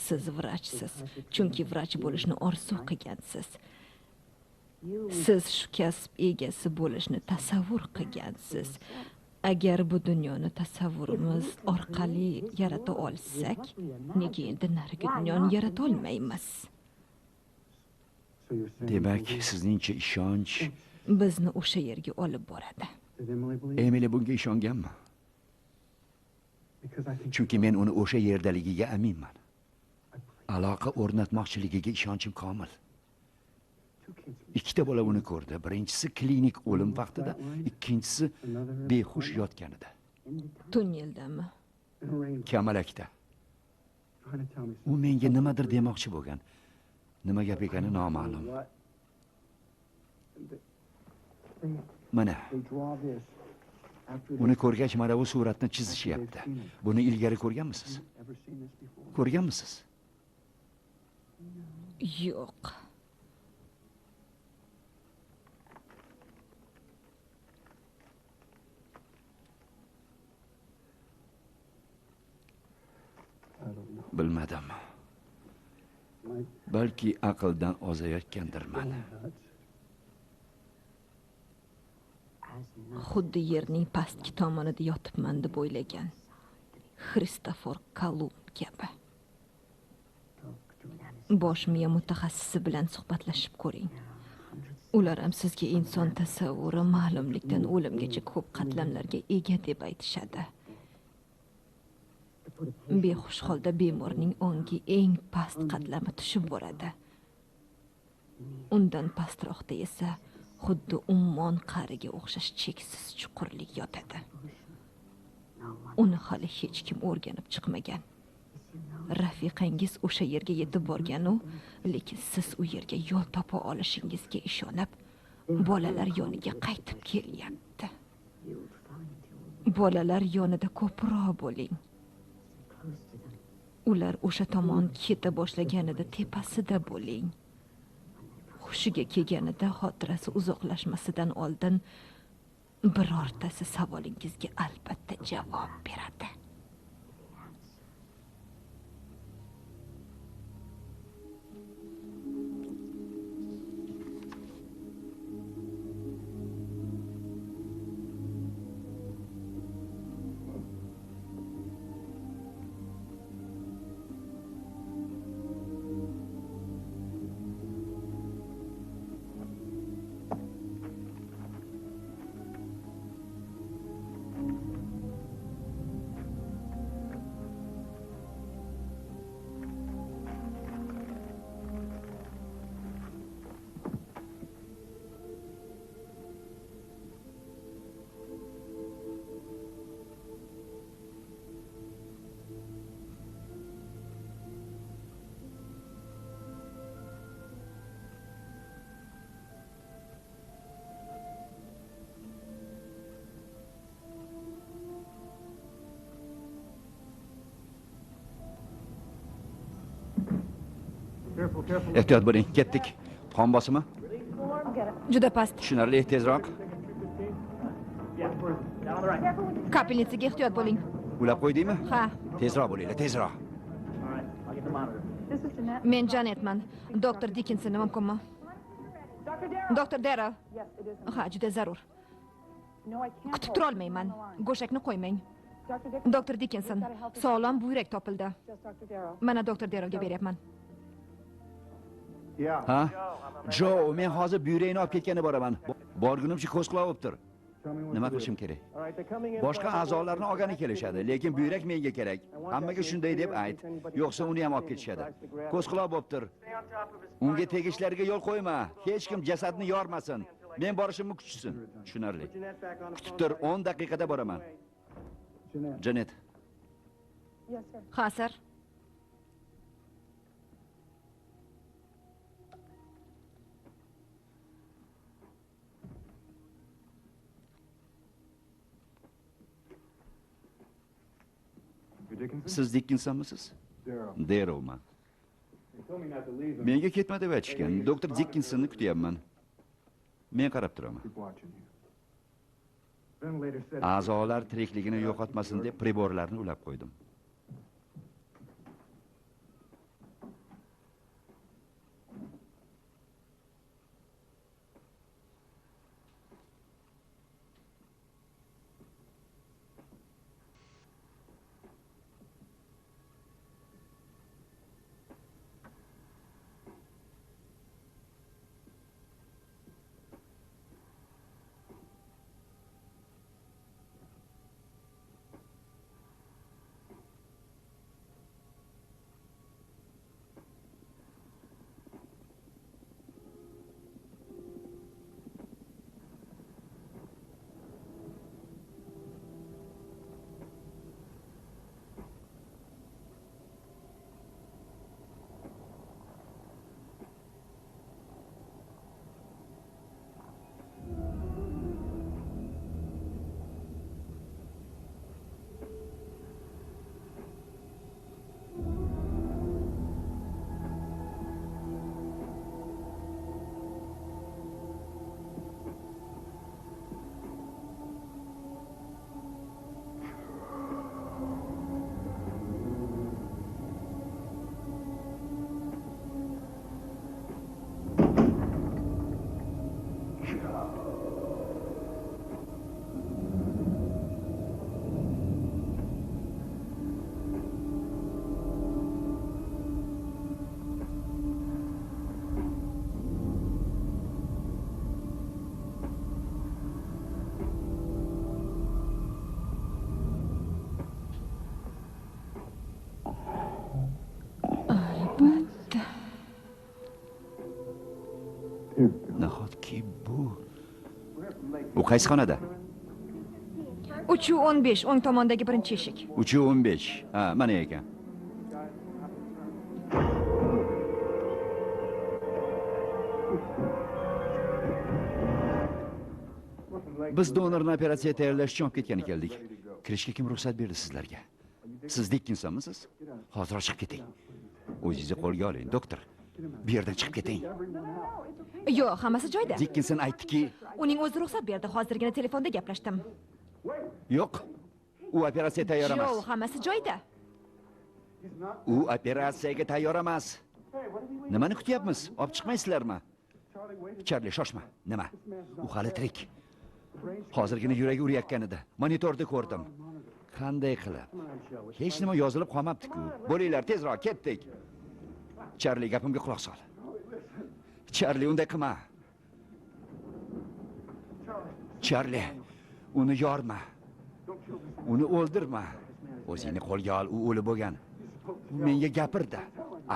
Siz vrachsiz, chunki vrach bo'lishni orzu qilgansiz. Siz shu kasb egasi bo'lishni tasavvur qilgansiz. Agar bu dunyoni tasavvurimiz orqali yarata olsak, nega endi narigi dunyoni yarata olmaymiz? Demak, sizningcha ishonch Bizni o'sha yerga olib boradi. Did Emily believe? Emily bunga ishonganmi? Because I think Chunki men uni o'sha yerdaligiga aminman. Aloqa o'rnatmoqchiligiga ishonchim komil. two kids, Ikkita bola uni ko'rdi. Birinchisi klinik o'lim vaqtida, ikkinchisi behush yotganida. Tunnildami? in a rain, Kamalakda. trying to tell me U menga nimadir demoqchi bo'lgan. Nima gap ekani noma'lum. what. They, Mana, they draw this after uni ko'rgach mana bu suratni chizishyapti. Buni ilgari ko'rganmisiz? ever seen this before. Ko'rganmisiz? Yo'q. I don't know. Bilmadim. My Balki aqldan ozayotgandirman. nuts. Xuddi yerning pastki tomonida yotibman deb o'ylagan. Kristofor Kolumb kabi. Bosh miya mutaxassisi bilan suhbatlashib ko'ring. Ular ham sizga inson tasavvuri ma'lumlikdan o'limgacha ko'p qatlamlarga ega deb aytishadi. Behush holda bemorning ongi eng past qatlami tushib boradi. Undan pastroqda esa xuddi ummon qariga o'xshash cheksiz chuqurlik yotadi. Uni hali hech kim o'rganib chiqmagan. Rafiqangiz o'sha yerga yetib borgan-u, lekin siz u yerga yo'l topa olishingizga ishonib, bolalar yoniga qaytib kelyapti. Bolalar yonida ko'proq bo'ling. Ular o'sha tomon keta boshlaganida tepasida bo'ling. Hushiga kelganida xotirasi uzoqlashmasidan oldin birortasi savolingizga albatta javob beradi. Careful, careful. Ehtiyot bo'ling, ketdik. Qon bosimi? Juda past. Tushunarli, tezroq. Kapelnitsiga ehtiyot bo'ling. Ulab qo'ydingmi? Ha, Tezroq bo'linglar, tezroq. men Janetman. Doktor Dickinson mumkinmi? Doktor Darrow. Ha, juda zarur. Kutib tura olmayman. Go'shakni qo'ymang. Doktor Dickinson, sog'lom buyrak topildi. Mana doktor Darrowga beryapman. Yeah. Ha? Jo, men hozir buyrakni olib ketgani boraman. Borgunimcha ko'z quloq bo'lib tur. Tell me what Nima to do. qilishim kerak? All right, they're coming in. Boshqa a'zolarni olgani kelishadi, lekin buyrak menga kerak. Hammaga shunday deb ayt, yo'qsa uni ham olib ketishadi. Ko'z quloq bo'lib tur. Unga tegishlariga yo'l qo'yma. Hech kim jasadni yormasin. Men borishimni kutsin. Tushunarli. Jeanette back on the Kutib phone. tur, 10 daqiqada boraman. Jeanette. Janet, Ha, sir. You Dickinson? siz Dickinsonmisiz? Darrow. Darrowman. They told me not to leave him. Menga ketma deb aytishgan. Doktor Dickinsonni kutyapman. Men qarab turaman. Keep watching you. Ventilator said. A'zolar tirikligini yo'qotmasin deb priborlarni ulab qo'ydim. Nahotki bu. U qaysi xonada? 3:15 o'ng tomondagi birinchi eshik. 3:15. Ha, mana ekan. Biz donorni operatsiya tayyorlash uchun olib ketgani keldik. Kirishga kim ruxsat berdi sizlarga? Siz Dickinsonmisiz? Hozir chiqib keting. O'zingizni qo'lga oling, doktor. Bu yerdan chiqib keting. Yo'q, hammasi joyida. Dickinson aytdiki, Uning o'zi ruxsat berdi. Hozirgina telefonda gaplashdim. yo'q. U operatsiya tayyor emas. Yo'q, hammasi joyida. U operatsiyaga tayyor emas. Nimani kutyapmiz? Olib chiqmaysizlarmi? Charli, shoshma. Nima? U hali tirik. Hozirgina yuragi urayotgan edi. Monitorda ko'rdim. Qanday qilib? Hech nima yozilib qolmabdi-ku. Bo'linglar, tezroq ketdik. Charli, gapimga quloq sol. Charli, unday qilma. Charli, uni yorma. Uni o'ldirma. O'zingni qo'lga ol, u o'lib bo'lgan. U menga gapirdi.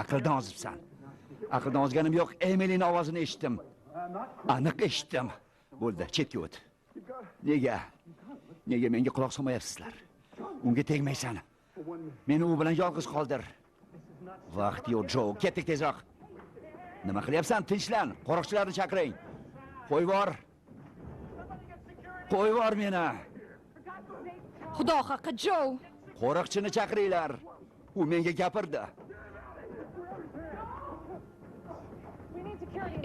Aqldan ozibsan. Aqldan ozganim yo'q. Emilining ovozini eshitdim. Aniq eshitdim. Bo'ldi, chetga o't. Nega? Nega menga quloq solmayapsizlar? Unga tegmaysan. Meni u bilan yolg'iz qoldir. Vaqt yo'q, Jo. Ketdik tezroq. Nima qilyapsan? Tinchlan. Qo'riqchilarni chaqiring. Qo'yvor. Qo'yvor meni. Xudo haqqi, Jo. Qo'riqchini chaqiringlar. U menga gapirdi.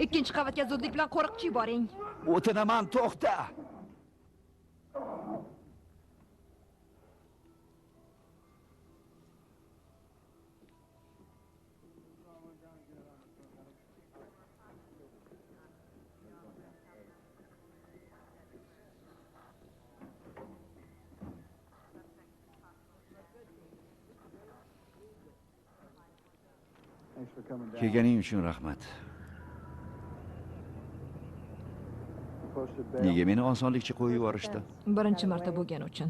Ikkinchi qavatga zudlik bilan qo'riqchi yuboring. O'tinaman, to'xta. Kelganing uchun rahmat. Nega meni osonlikcha qo'yib yuborishdi? Birinchi marta bo'lgani uchun.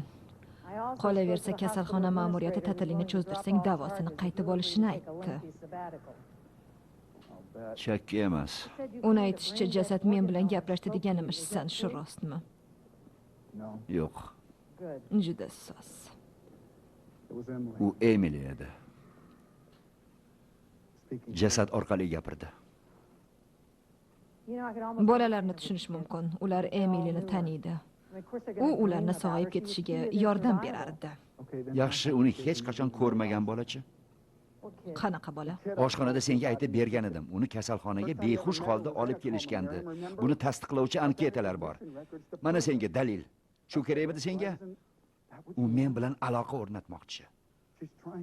Qolaversa, kasalxona ma'muriyati ta'tilini cho'zdirsang davosini qaytib olishini aytdi. Chakki emas. Uni aytishicha, jasad men bilan gaplashdi deganimishsan, shu rostmi? Yo'q. Juda soz. U Emily edi. Jasad orqali gapirdi. Bolalarni tushunish mumkin. Ular Emilyni taniydi. U ularni sog'ayib ketishiga yordam berardi. Yaxshi, uni hech qachon ko'rmagan bola-chi? Qanaqa bola? Oshxonada senga aytib bergan edim. Uni kasalxonaga behush holda olib kelishgandi. Buni tasdiqlovchi anketalar bor. Mana senga dalil. Shu kerakmidi senga? U men bilan aloqa o'rnatmoqchi.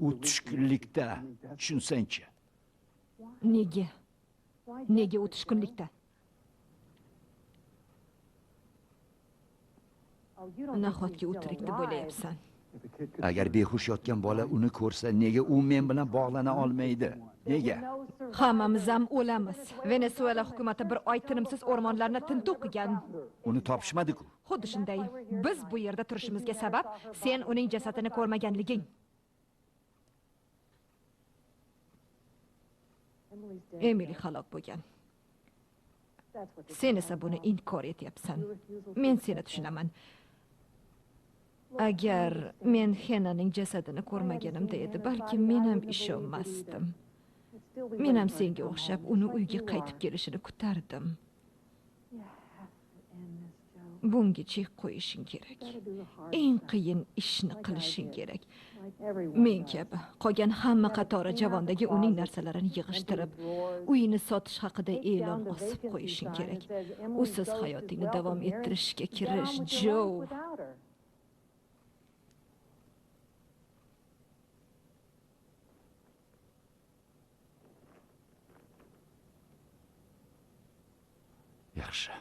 U tushkunlikda, tushunsang-chi. Nega? Nega u tushkunlikda? Nahotki u tirik deb o'ylayapsan? Agar behush yotgan bola uni ko'rsa, nega u men bilan bog'lana olmaydi? Nega? Hammamiz ham o'lamiz. Venesuela hukumati bir oy tinimsiz o'rmonlarni tintuv qilgan. Uni topishmadi-ku. Xuddi shunday. Biz bu yerda turishimizga sabab sen uning jasadini ko'rmaganliging. Emily halok bo'lgan. Sen esa buni inkor etyapsan. Men seni tushunaman. Agar men Hennaning jasadini ko'rmaganimda edi, balki men ham ishonmasdim. Men ham senga o'xshab uni uyga qaytib kelishini kutardim. Bunga chek qo'yishing kerak. Eng qiyin ishni qilishing kerak. Men kabi qolgan hamma qatori javondagi uning narsalarini yig'ishtirib, uyini sotish haqida e'lon osib qo'yishing kerak. Usiz hayotingni davom ettirishga kirish, Jo. Yaxshi.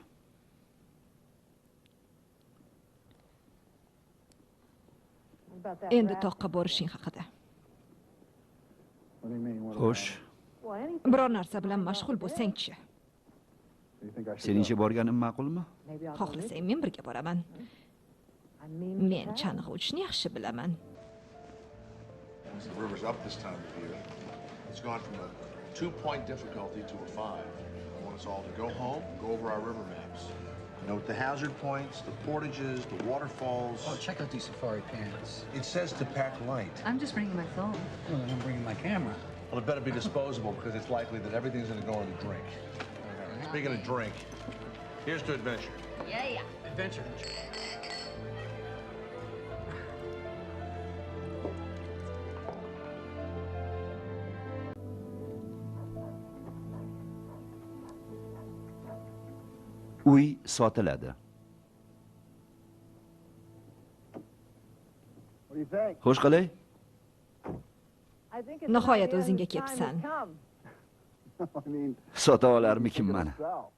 Endi toqqa borishing haqida. Xo'sh, Biror narsa bilan mashg'ul bo'lsang-chi. seningcha borganim ma'qulmi? Xohlasang men birga boraman. Men chang'i uchishni yaxshi bilaman. The river's up this time of year. It's gone from a 2-point difficulty to a 5. I want us all to go home and go over our river maps. Note the hazard points, the portages, the waterfalls. Oh, check out these safari pants. It says to pack light. I'm just bringing my phone. Well, then I'm bringing my camera. Well, it better be disposable because it's likely that everything's going to go in the drink. Speaking of drink, here's to adventure. Yeah. Adventure. Uy sotiladi. What do you think? Xo'sh qalay? Nihoyat o'zingga kelibsan. I mean, Sota olarmikin mana? sell.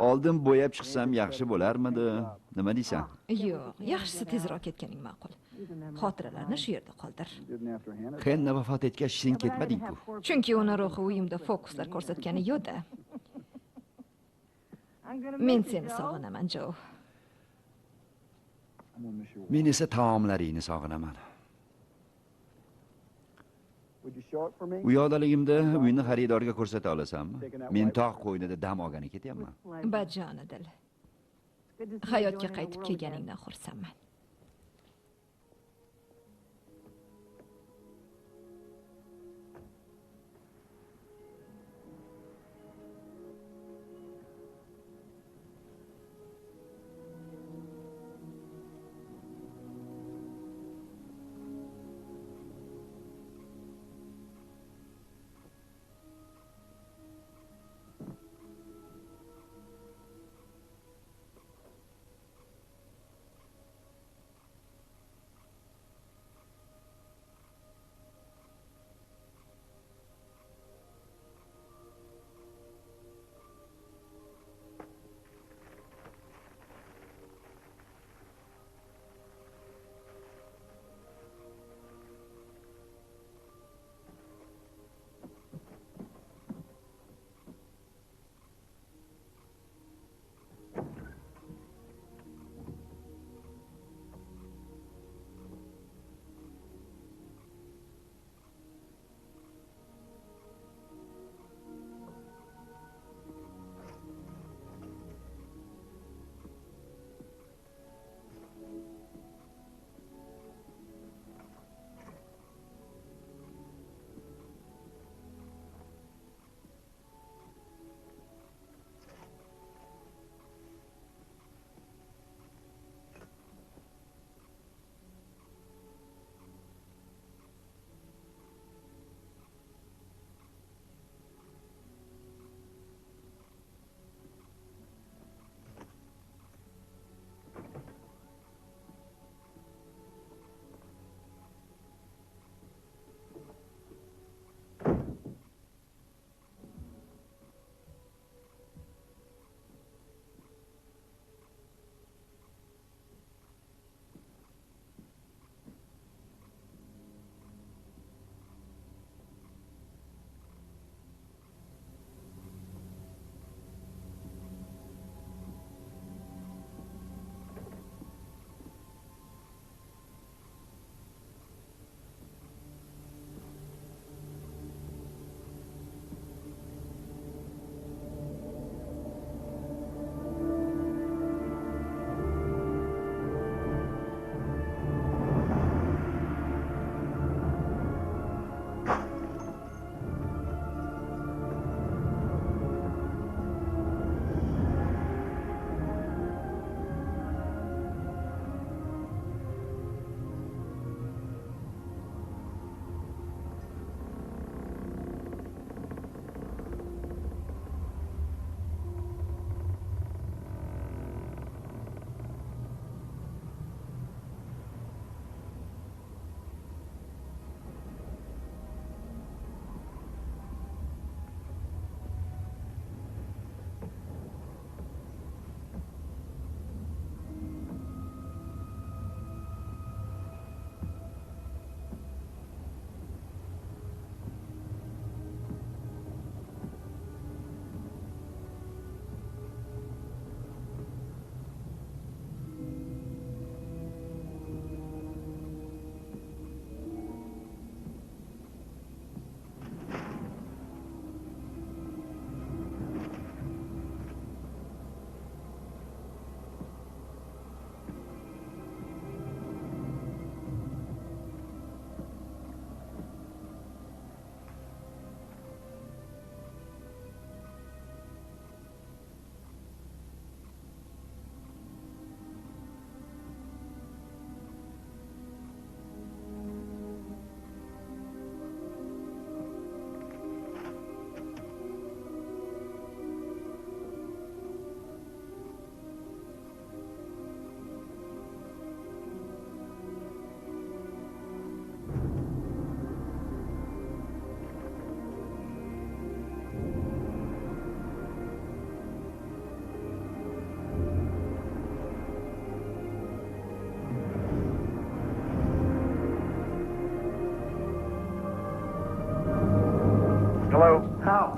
Oldin bo'yab chiqsam yaxshi bo'larmidi? Nima deysan? Yo'q, yaxshisi tezroq ketganing ma'qul. Xotiralarni shu yerda qoldir. Didn't after Hannah. Henna vafot etgach sen ketmading-ku. Chunki uni ruhi uyimda fokuslar ko'rsatgani yo'q-da. Men seni sog'inaman, Jo. I'm gonna miss you. Men esa taomlaringni sog'inaman. Would you show it for me? Uyoqdaligimda uyni xaridorga ko'rsata olasanmi? Men tog' qo'ynida dam olgani ketyapman. Badjonidil. Hayotga qaytib kelganingdan xursandman.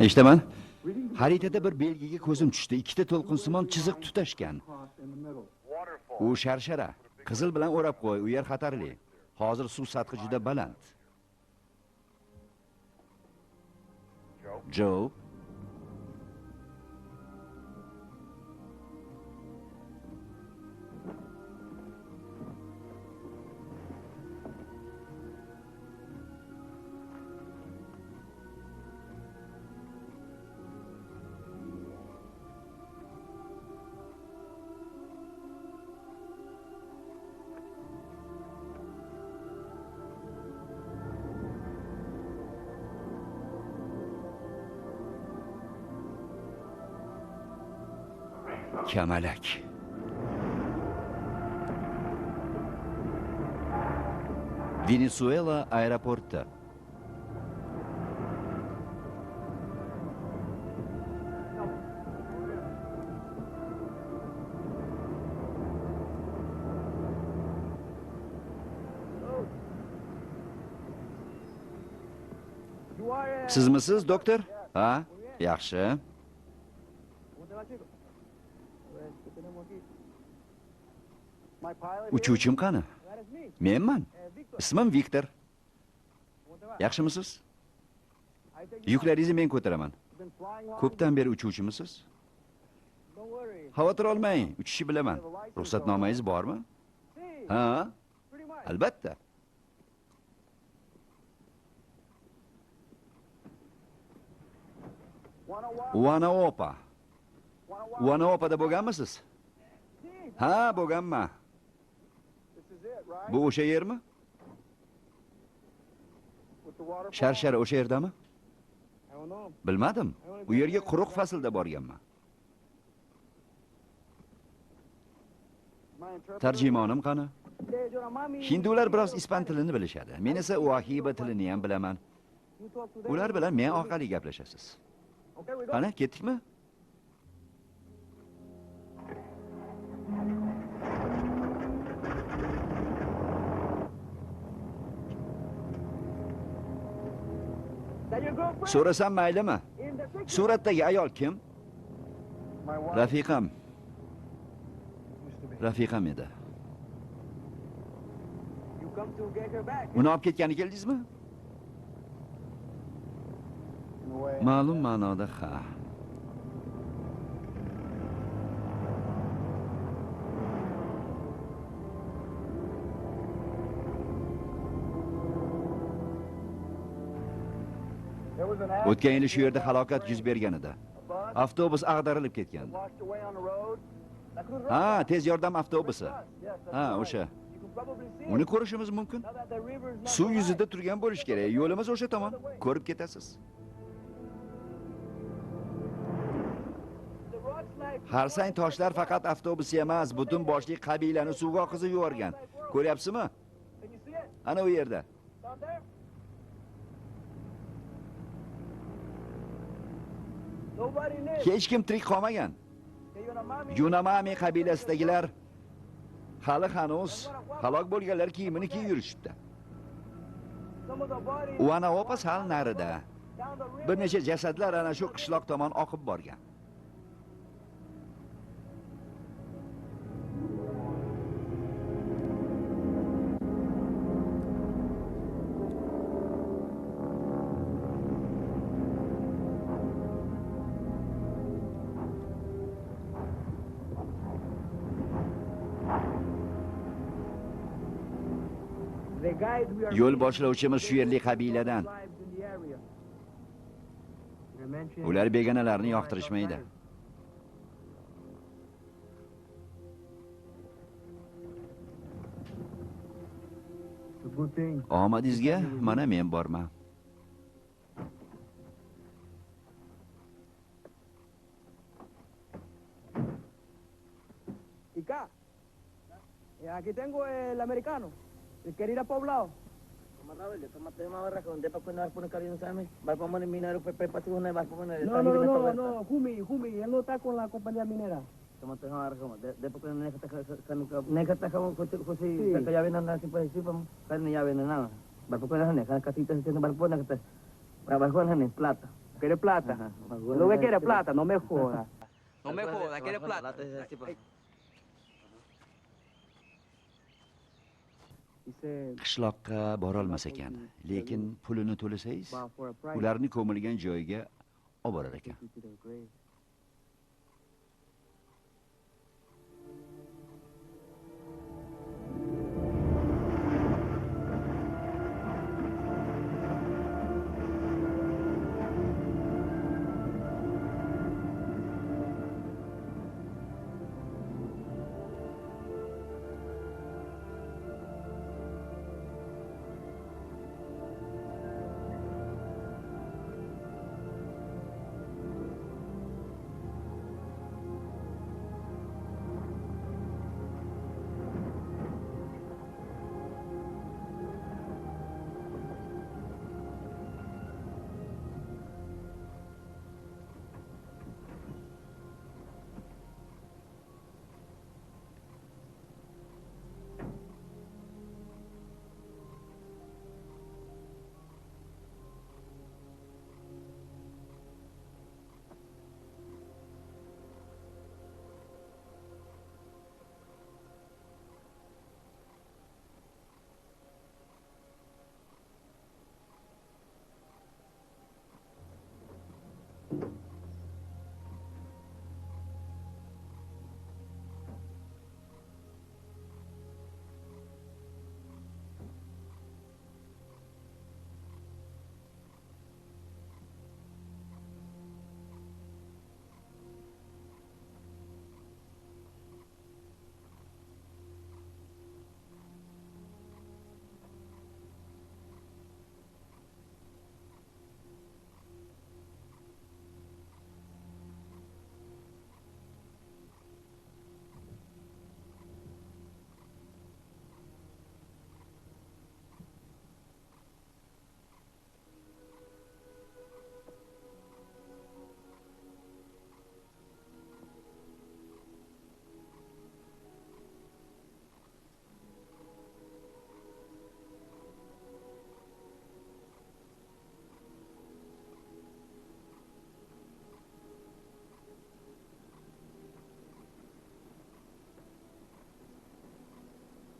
eshitaman. Xaritada bir belgiga ko'zim tushdi. Ikkita to'lqinsimon chiziq tutashgan. U sharshara. Qizil bilan o'rab qo'y, u yer xatarli. Hozir suv sathi juda baland. Joe. Kamalak. Venesuela aeroportda. Sizmisiz, doktor? Ha, yaxshi. Uchuvchim qani? Menman. Ismim Viktor. Yaxshimisiz? Yuklaringizni men ko'taraman. Ko'pdan beri uchuvchimisiz? Xavotir olmang, uchishni bilaman. Ruxsatnomangiz bormi? Ha? Albatta. Wanaopa. Wanaopada bo'lganmisiz? Ha, bo'lganman. Bu o'sha yermi? Sharshara o'sha yerdami? Bilmadim. U yerga quruq faslda borganman. Tarjimonim qani? Hindular biroz ispan tilini bilishadi. Men esa Uahiba tilini ham bilaman. Ular bilan men orqali gaplashasiz. Qani, ketdikmi? So'rasam maylimi? Suratdagi ayol kim? Rafiqam. Rafiqam edi. Uni olib ketgani keldingizmi? Ma'lum ma'noda ha. O'tgan yili shu yerda halokat yuz bergan edi. Avtobus ag'darilib ketgandi. Ha, tez yordam avtobusi. Ha, o'sha. Uni ko'rishimiz mumkin. Suv yuzida turgan bo'lish kerak. Yo'limiz o'sha tomon. Ko'rib ketasiz. Harsang toshlar faqat avtobus emas, butun boshli qabilani suvga oqizib yuborgan. Ko'ryapsizmi? Ana u yerda. Hech kim tirik qolmagan. Yunamami qabilasidagilar hali hanuz halok bo'lganlar kiyimini kiyib yurishibdi. Wanaopa sal narida. Bir necha jasadlar ana shu qishloq tomon oqib borgan. Yo'l boshlovchimiz shu yerlik qabiladan. Ular begonalarni yoqtirishmaydi. Omadingizga mana men borman. Ica, aquí tengo el americano. ¿Quiere ir a Poblado? No, Jumi, él no está con la compañía minera. ¿Quiere plata? Lo que quiere plata, no me joda. No me jodas, ¿quieres plata? Dice, qishloqqa borolmas ekan, lekin pulini to'lasangiz, ularni ko'milgan joyiga olib borar ekan. to their grave.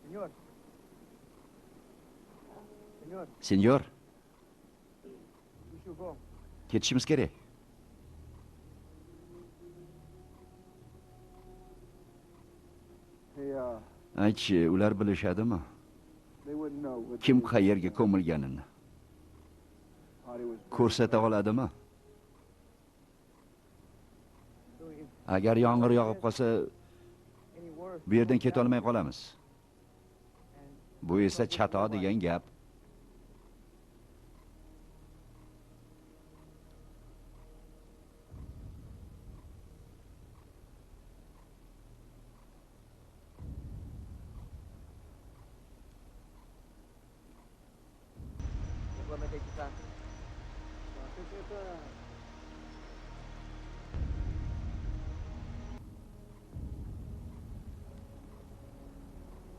Señor. Señor, Senyor, you should go. ketishimiz kerak. Hey, Aytchi, ular bilishadimi? they wouldn't know what Kim qayerga ko'milganini? body was. Ko'rsata oladimi? So if Agar yomg'ir yog'ib qolsa, any worse, bu yerdan keta olmay qolamiz. Bu esa chato degan gap.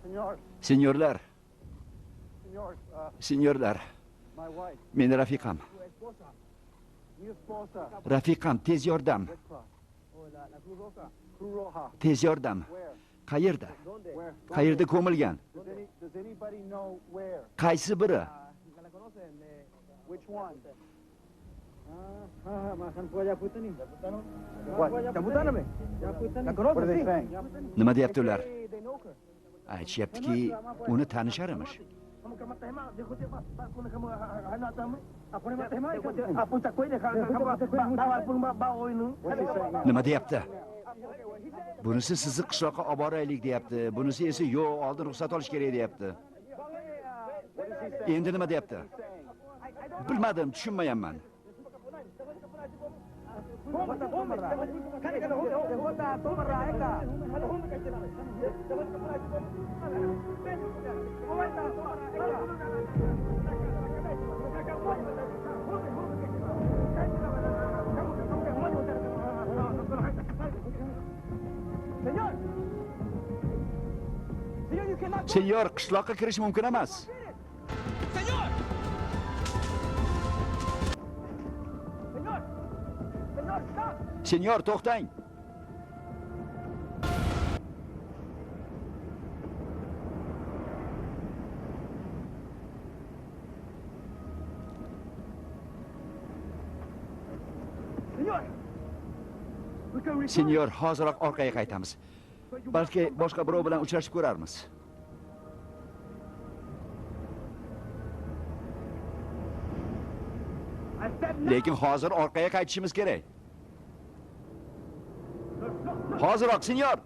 Senor, Senyorlar, senor, senyorlar, my wife, meni rafiqam. tu esposa, mi esposa, Rafiqam, tez yordam, Red Cross, o la Cruz Roja, Cruz Roja, tez yordam. where, Qayerda? ¿dónde? where? Qayerda ko'milgan? Does anybody know where? Qaysi biri? ¿La conocen? Which one? Yaputani. ¿La What are they conocen? saying? Nima deyapti ular? They know her. Aytishyaptiki, uni tanishar emish. Nima deyapti? Bunisi sizni qishloqqa olib boraylik deyapti. Bunisi esa yo'q, oldin ruxsat olish kerak deyapti. Endi nima deyapti? Bilmadim, tushunmayapman. Senyor, qishloqqa kirish mumkin emas. Señor, Senyor, to'xtang. Senyor, hoziroq orqaga qaytamiz. Balki boshqa birov bilan uchrashib ko'rarmiz. Lekin hozir orqaga qaytishimiz kerak. Hoziroq, senyor.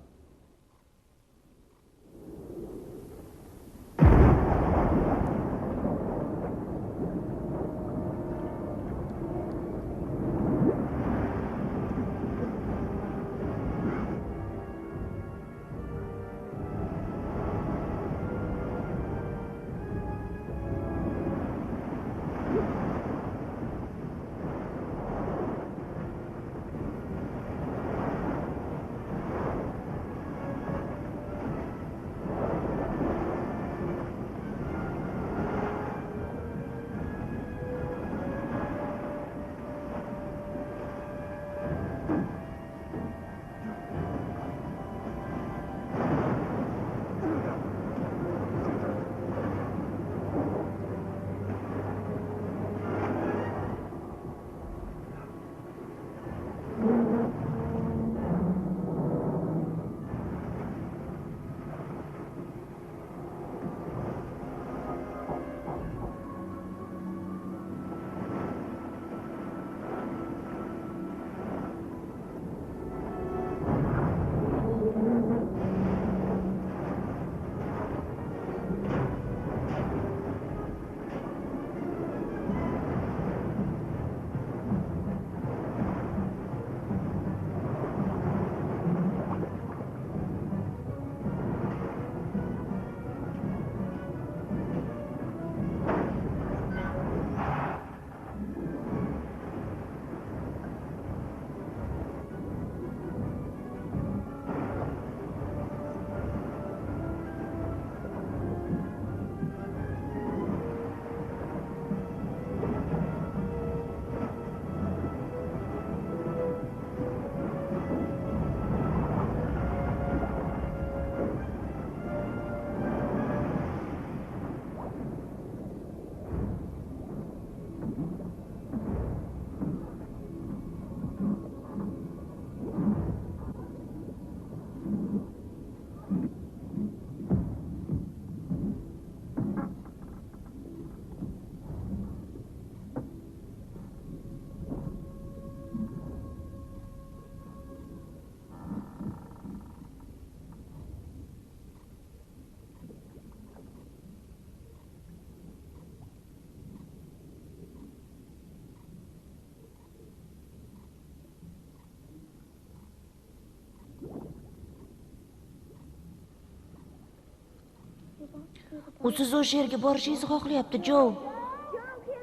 U siz o'sha yerga borishingizni xohlayapti, Jo.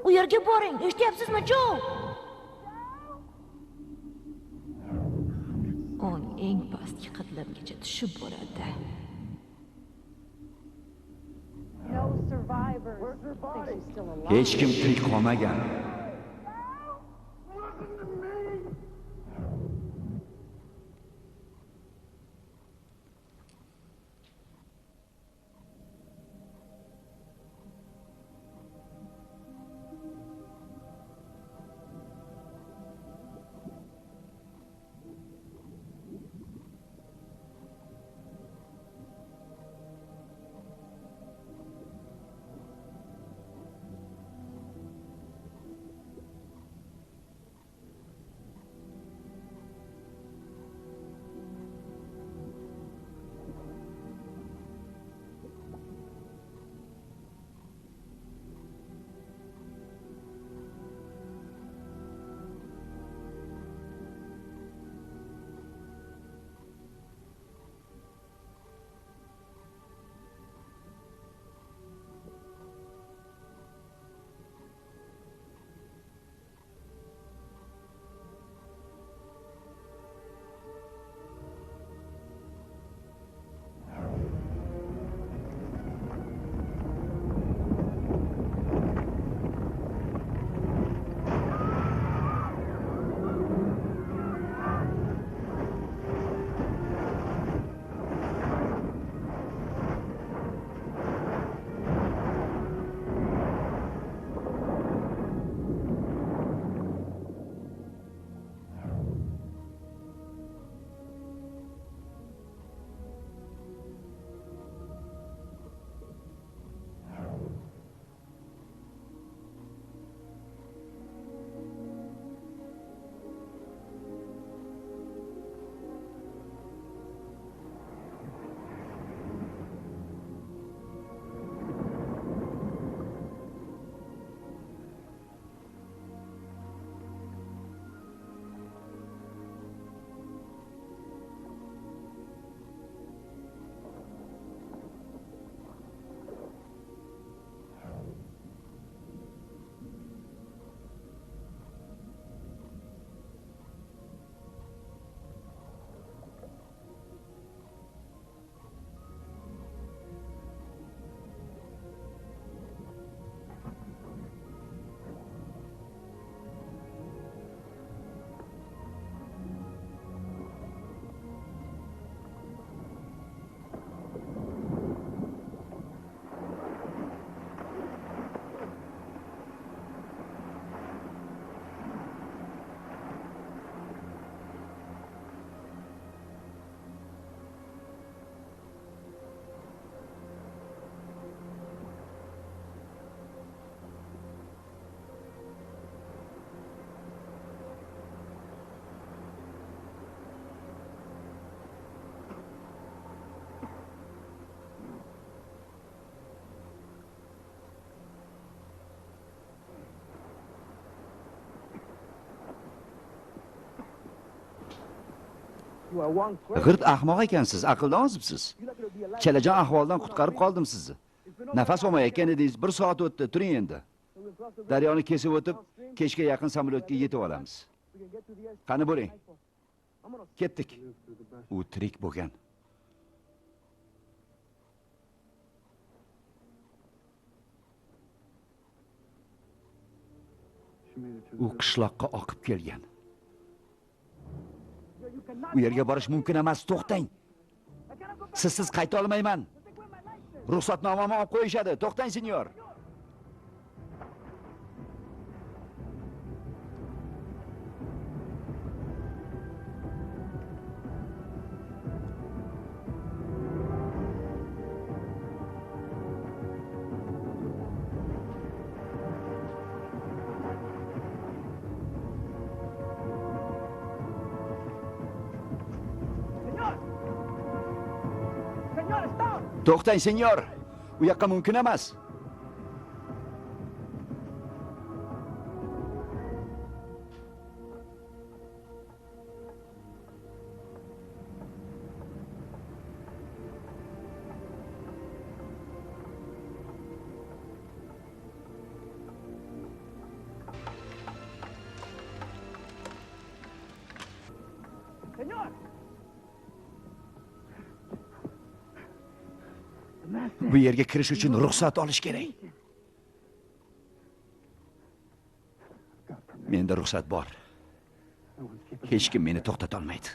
U yerga boring, eshityapsizmi, Jo? Ong eng pastki qatlamgacha tushib boradi. Hech kim tirik qolmagan. You are one crazy. G'irt ahmoq ekansiz, aqldan ozibsiz. You're not gonna be alive. Chalajon ahvoldan qutqarib qoldim sizni. Nafas olmayotgan edingiz, 1 soat o'tdi, turing endi. We'll cross the river. Daryoni kesib o'tib, kechga yaqin samolyotga yetib olamiz. We can get to the edge. Qani bo'ling. I'm gonna Ketdik. U tirik bo'lgan. U qishloqqa oqib kelgan. U yerga borish mumkin emas, to'xtang. Sizsiz qayta olmayman. Ruxsatnomamni olib qo'yishadi. To'xtang, senyor. Señor, stop! To'xtang, senyor. U yoqqa mumkin emas. Señor! Bu yerga kirish uchun ruxsat olish kerak. Menda ruxsat bor. Hech kim meni to'xtata olmaydi.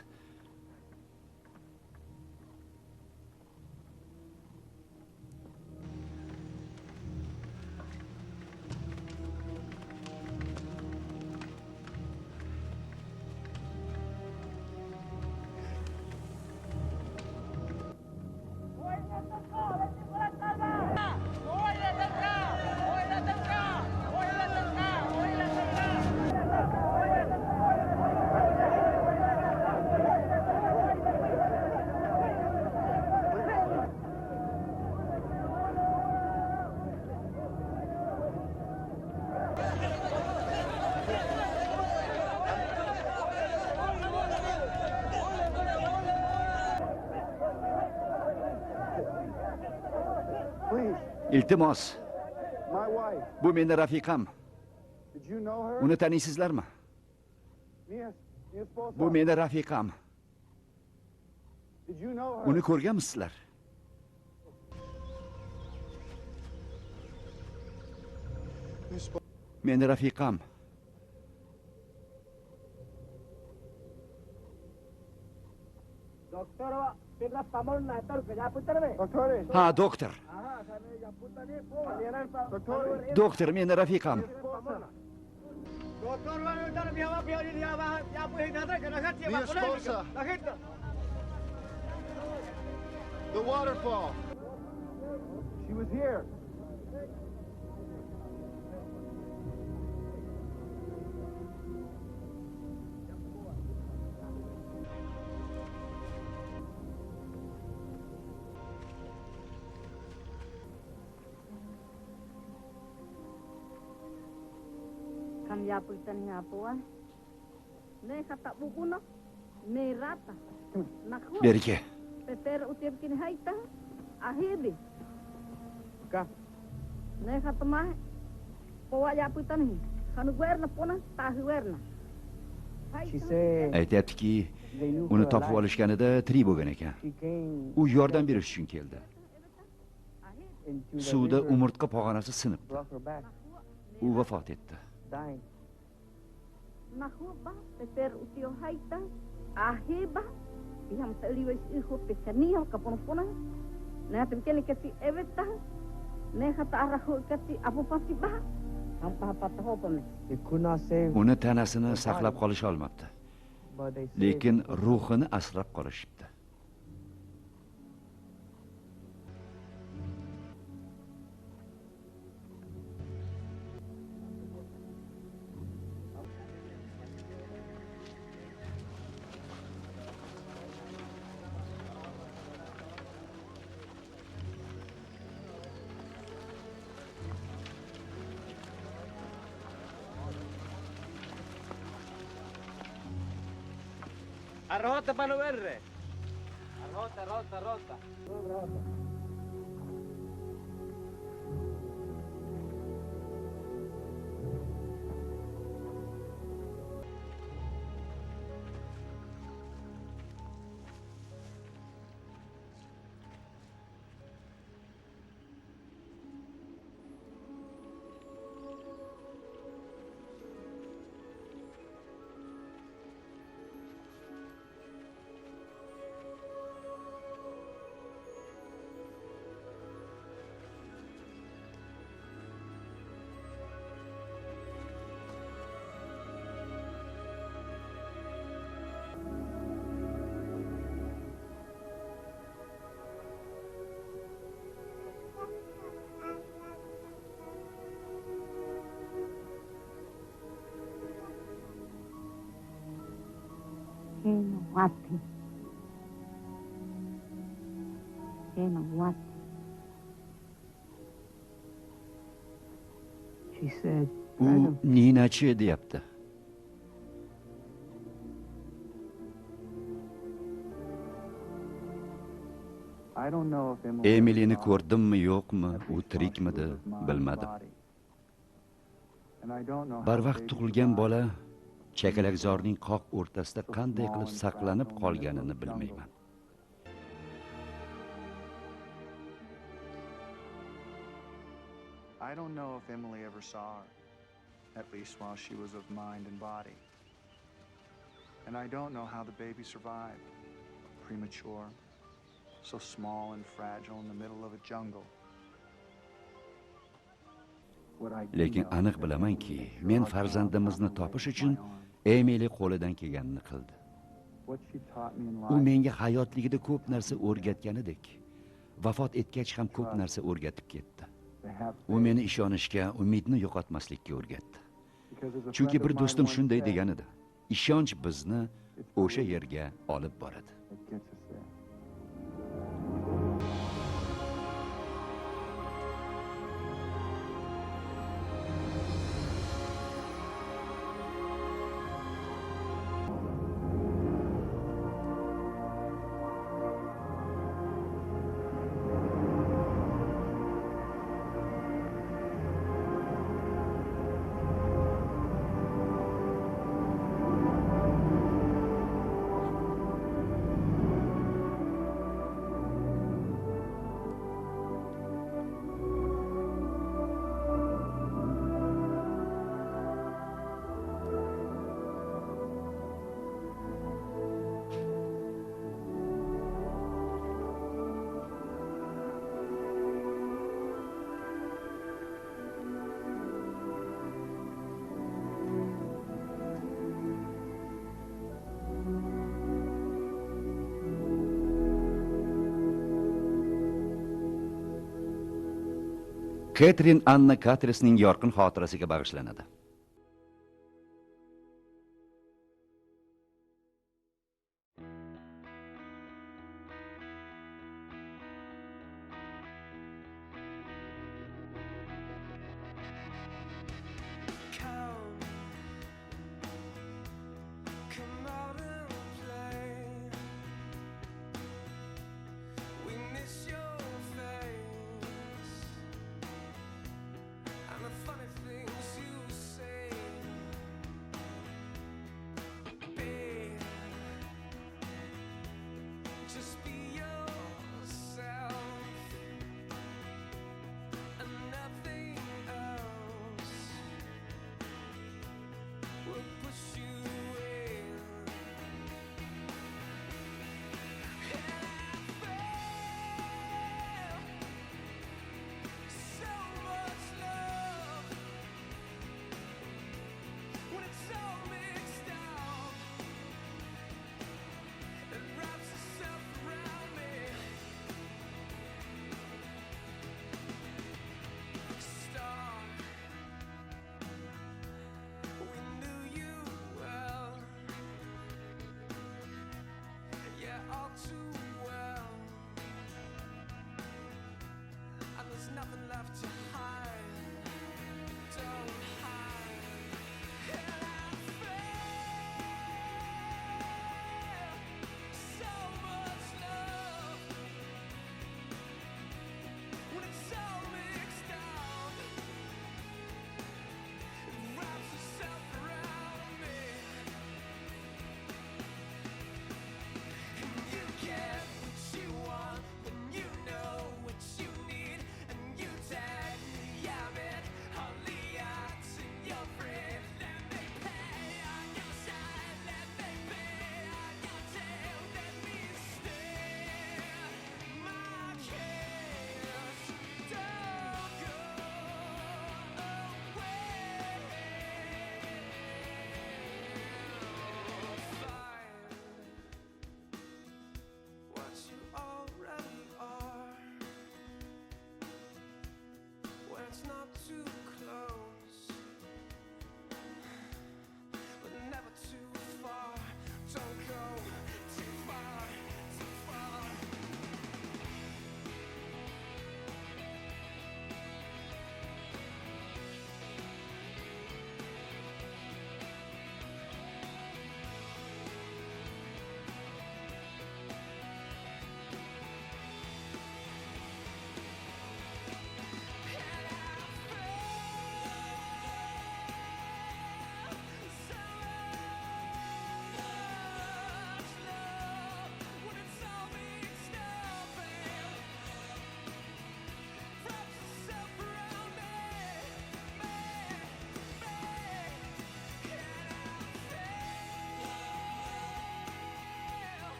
Please, Iltimos, my wife. bu meni rafiqam. Did you know her? Uni taniysizlarmi? Mia Esposa. Bu meni rafiqam. Did you know her? Uni ko'rganmisizlar? Meni rafiqam. Doctor, Pedro Pamol Natal, que ya putarme. Doctores. Ha, doktor. Ajá, ya putarme. Doctor. Doktor, meni rafiqam. Doctor, va a estar bien, ya puede nada, que la gente Mi esposa. La gente. The waterfall. She was here. Kan ya putan ya po ah. Ne kata buku no. Ne rata. Nakho. Beri ke. Peter utip kini haita. Ahibi. Ka. Ne kata mah. Po ya putan hi. Kanu guerna pona tahu guerna. She said Aytayaptiki, they knew uni her topib life. olishganida tirik bo'lgan ekan. She came U yordam berish uchun keldi. into the Suvda river, umurtqa pog'onasi sinibdi. brought her back, U vafot etdi. dying. Nakho ba Peter utio haita. Ahiba. Biham taliwis iho pekania kapon pona. Ne hatim kini kasi eveta. Ne kata arahu kasi abu pasti ba. Hampa pata hopame. They could not save, Uni tanasini saqlab qolish olmabdi, but they saved lekin ruhini asrab qolishibdi. Arrota para no verre. Arrota, rota, rota. Kenawati. Kenawati. She said, U Ninachi deyapti. I don't know if Emily Emilyni ko'rdimmi, yo'qmi, u tirikmidi, bilmadim. And I don't know how Barvaqt baby tug'ilgan survived. bola chakalakzorning qoq o'rtasida qanday qilib saqlanib qolganini bilmayman. I don't know if Emily ever saw her, at least while she was of mind and body. And I don't know how the baby survived, premature, so small and fragile in the middle of a jungle. Lekin aniq bilamanki, men farzandimizni topish uchun Emily qo'lidan kelganini qildi. U menga hayotligida ko'p narsa o'rgatganidek, vafot etgach ham ko'p narsa o'rgatib ketdi. U meni ishonishga, umidni yo'qotmaslikka o'rgatdi. Chunki bir do'stim shunday degan edi. Ishonch bizni o'sha yerga olib boradi. Catherine Anna Catresning yorqin xotirasiga bag'ishlanadi. Wraps itself around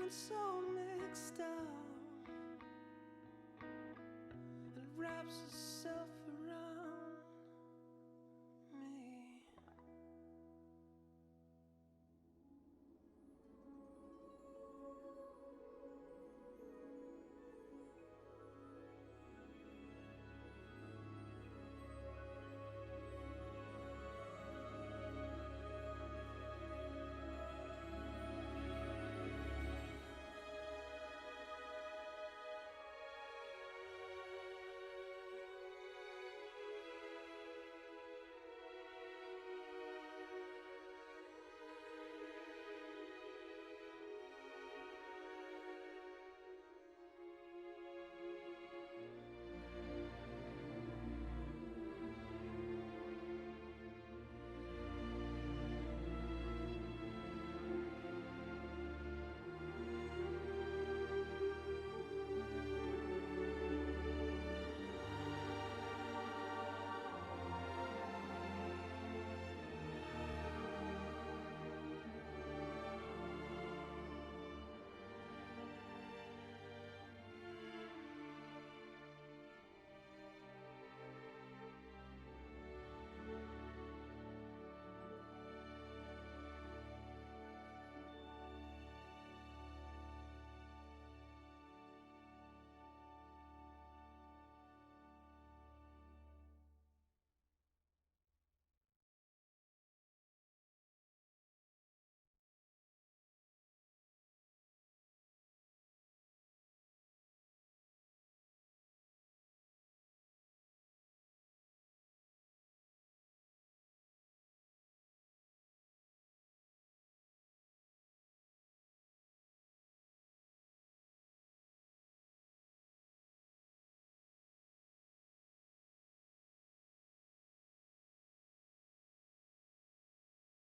feeling so mixed up. It wraps itself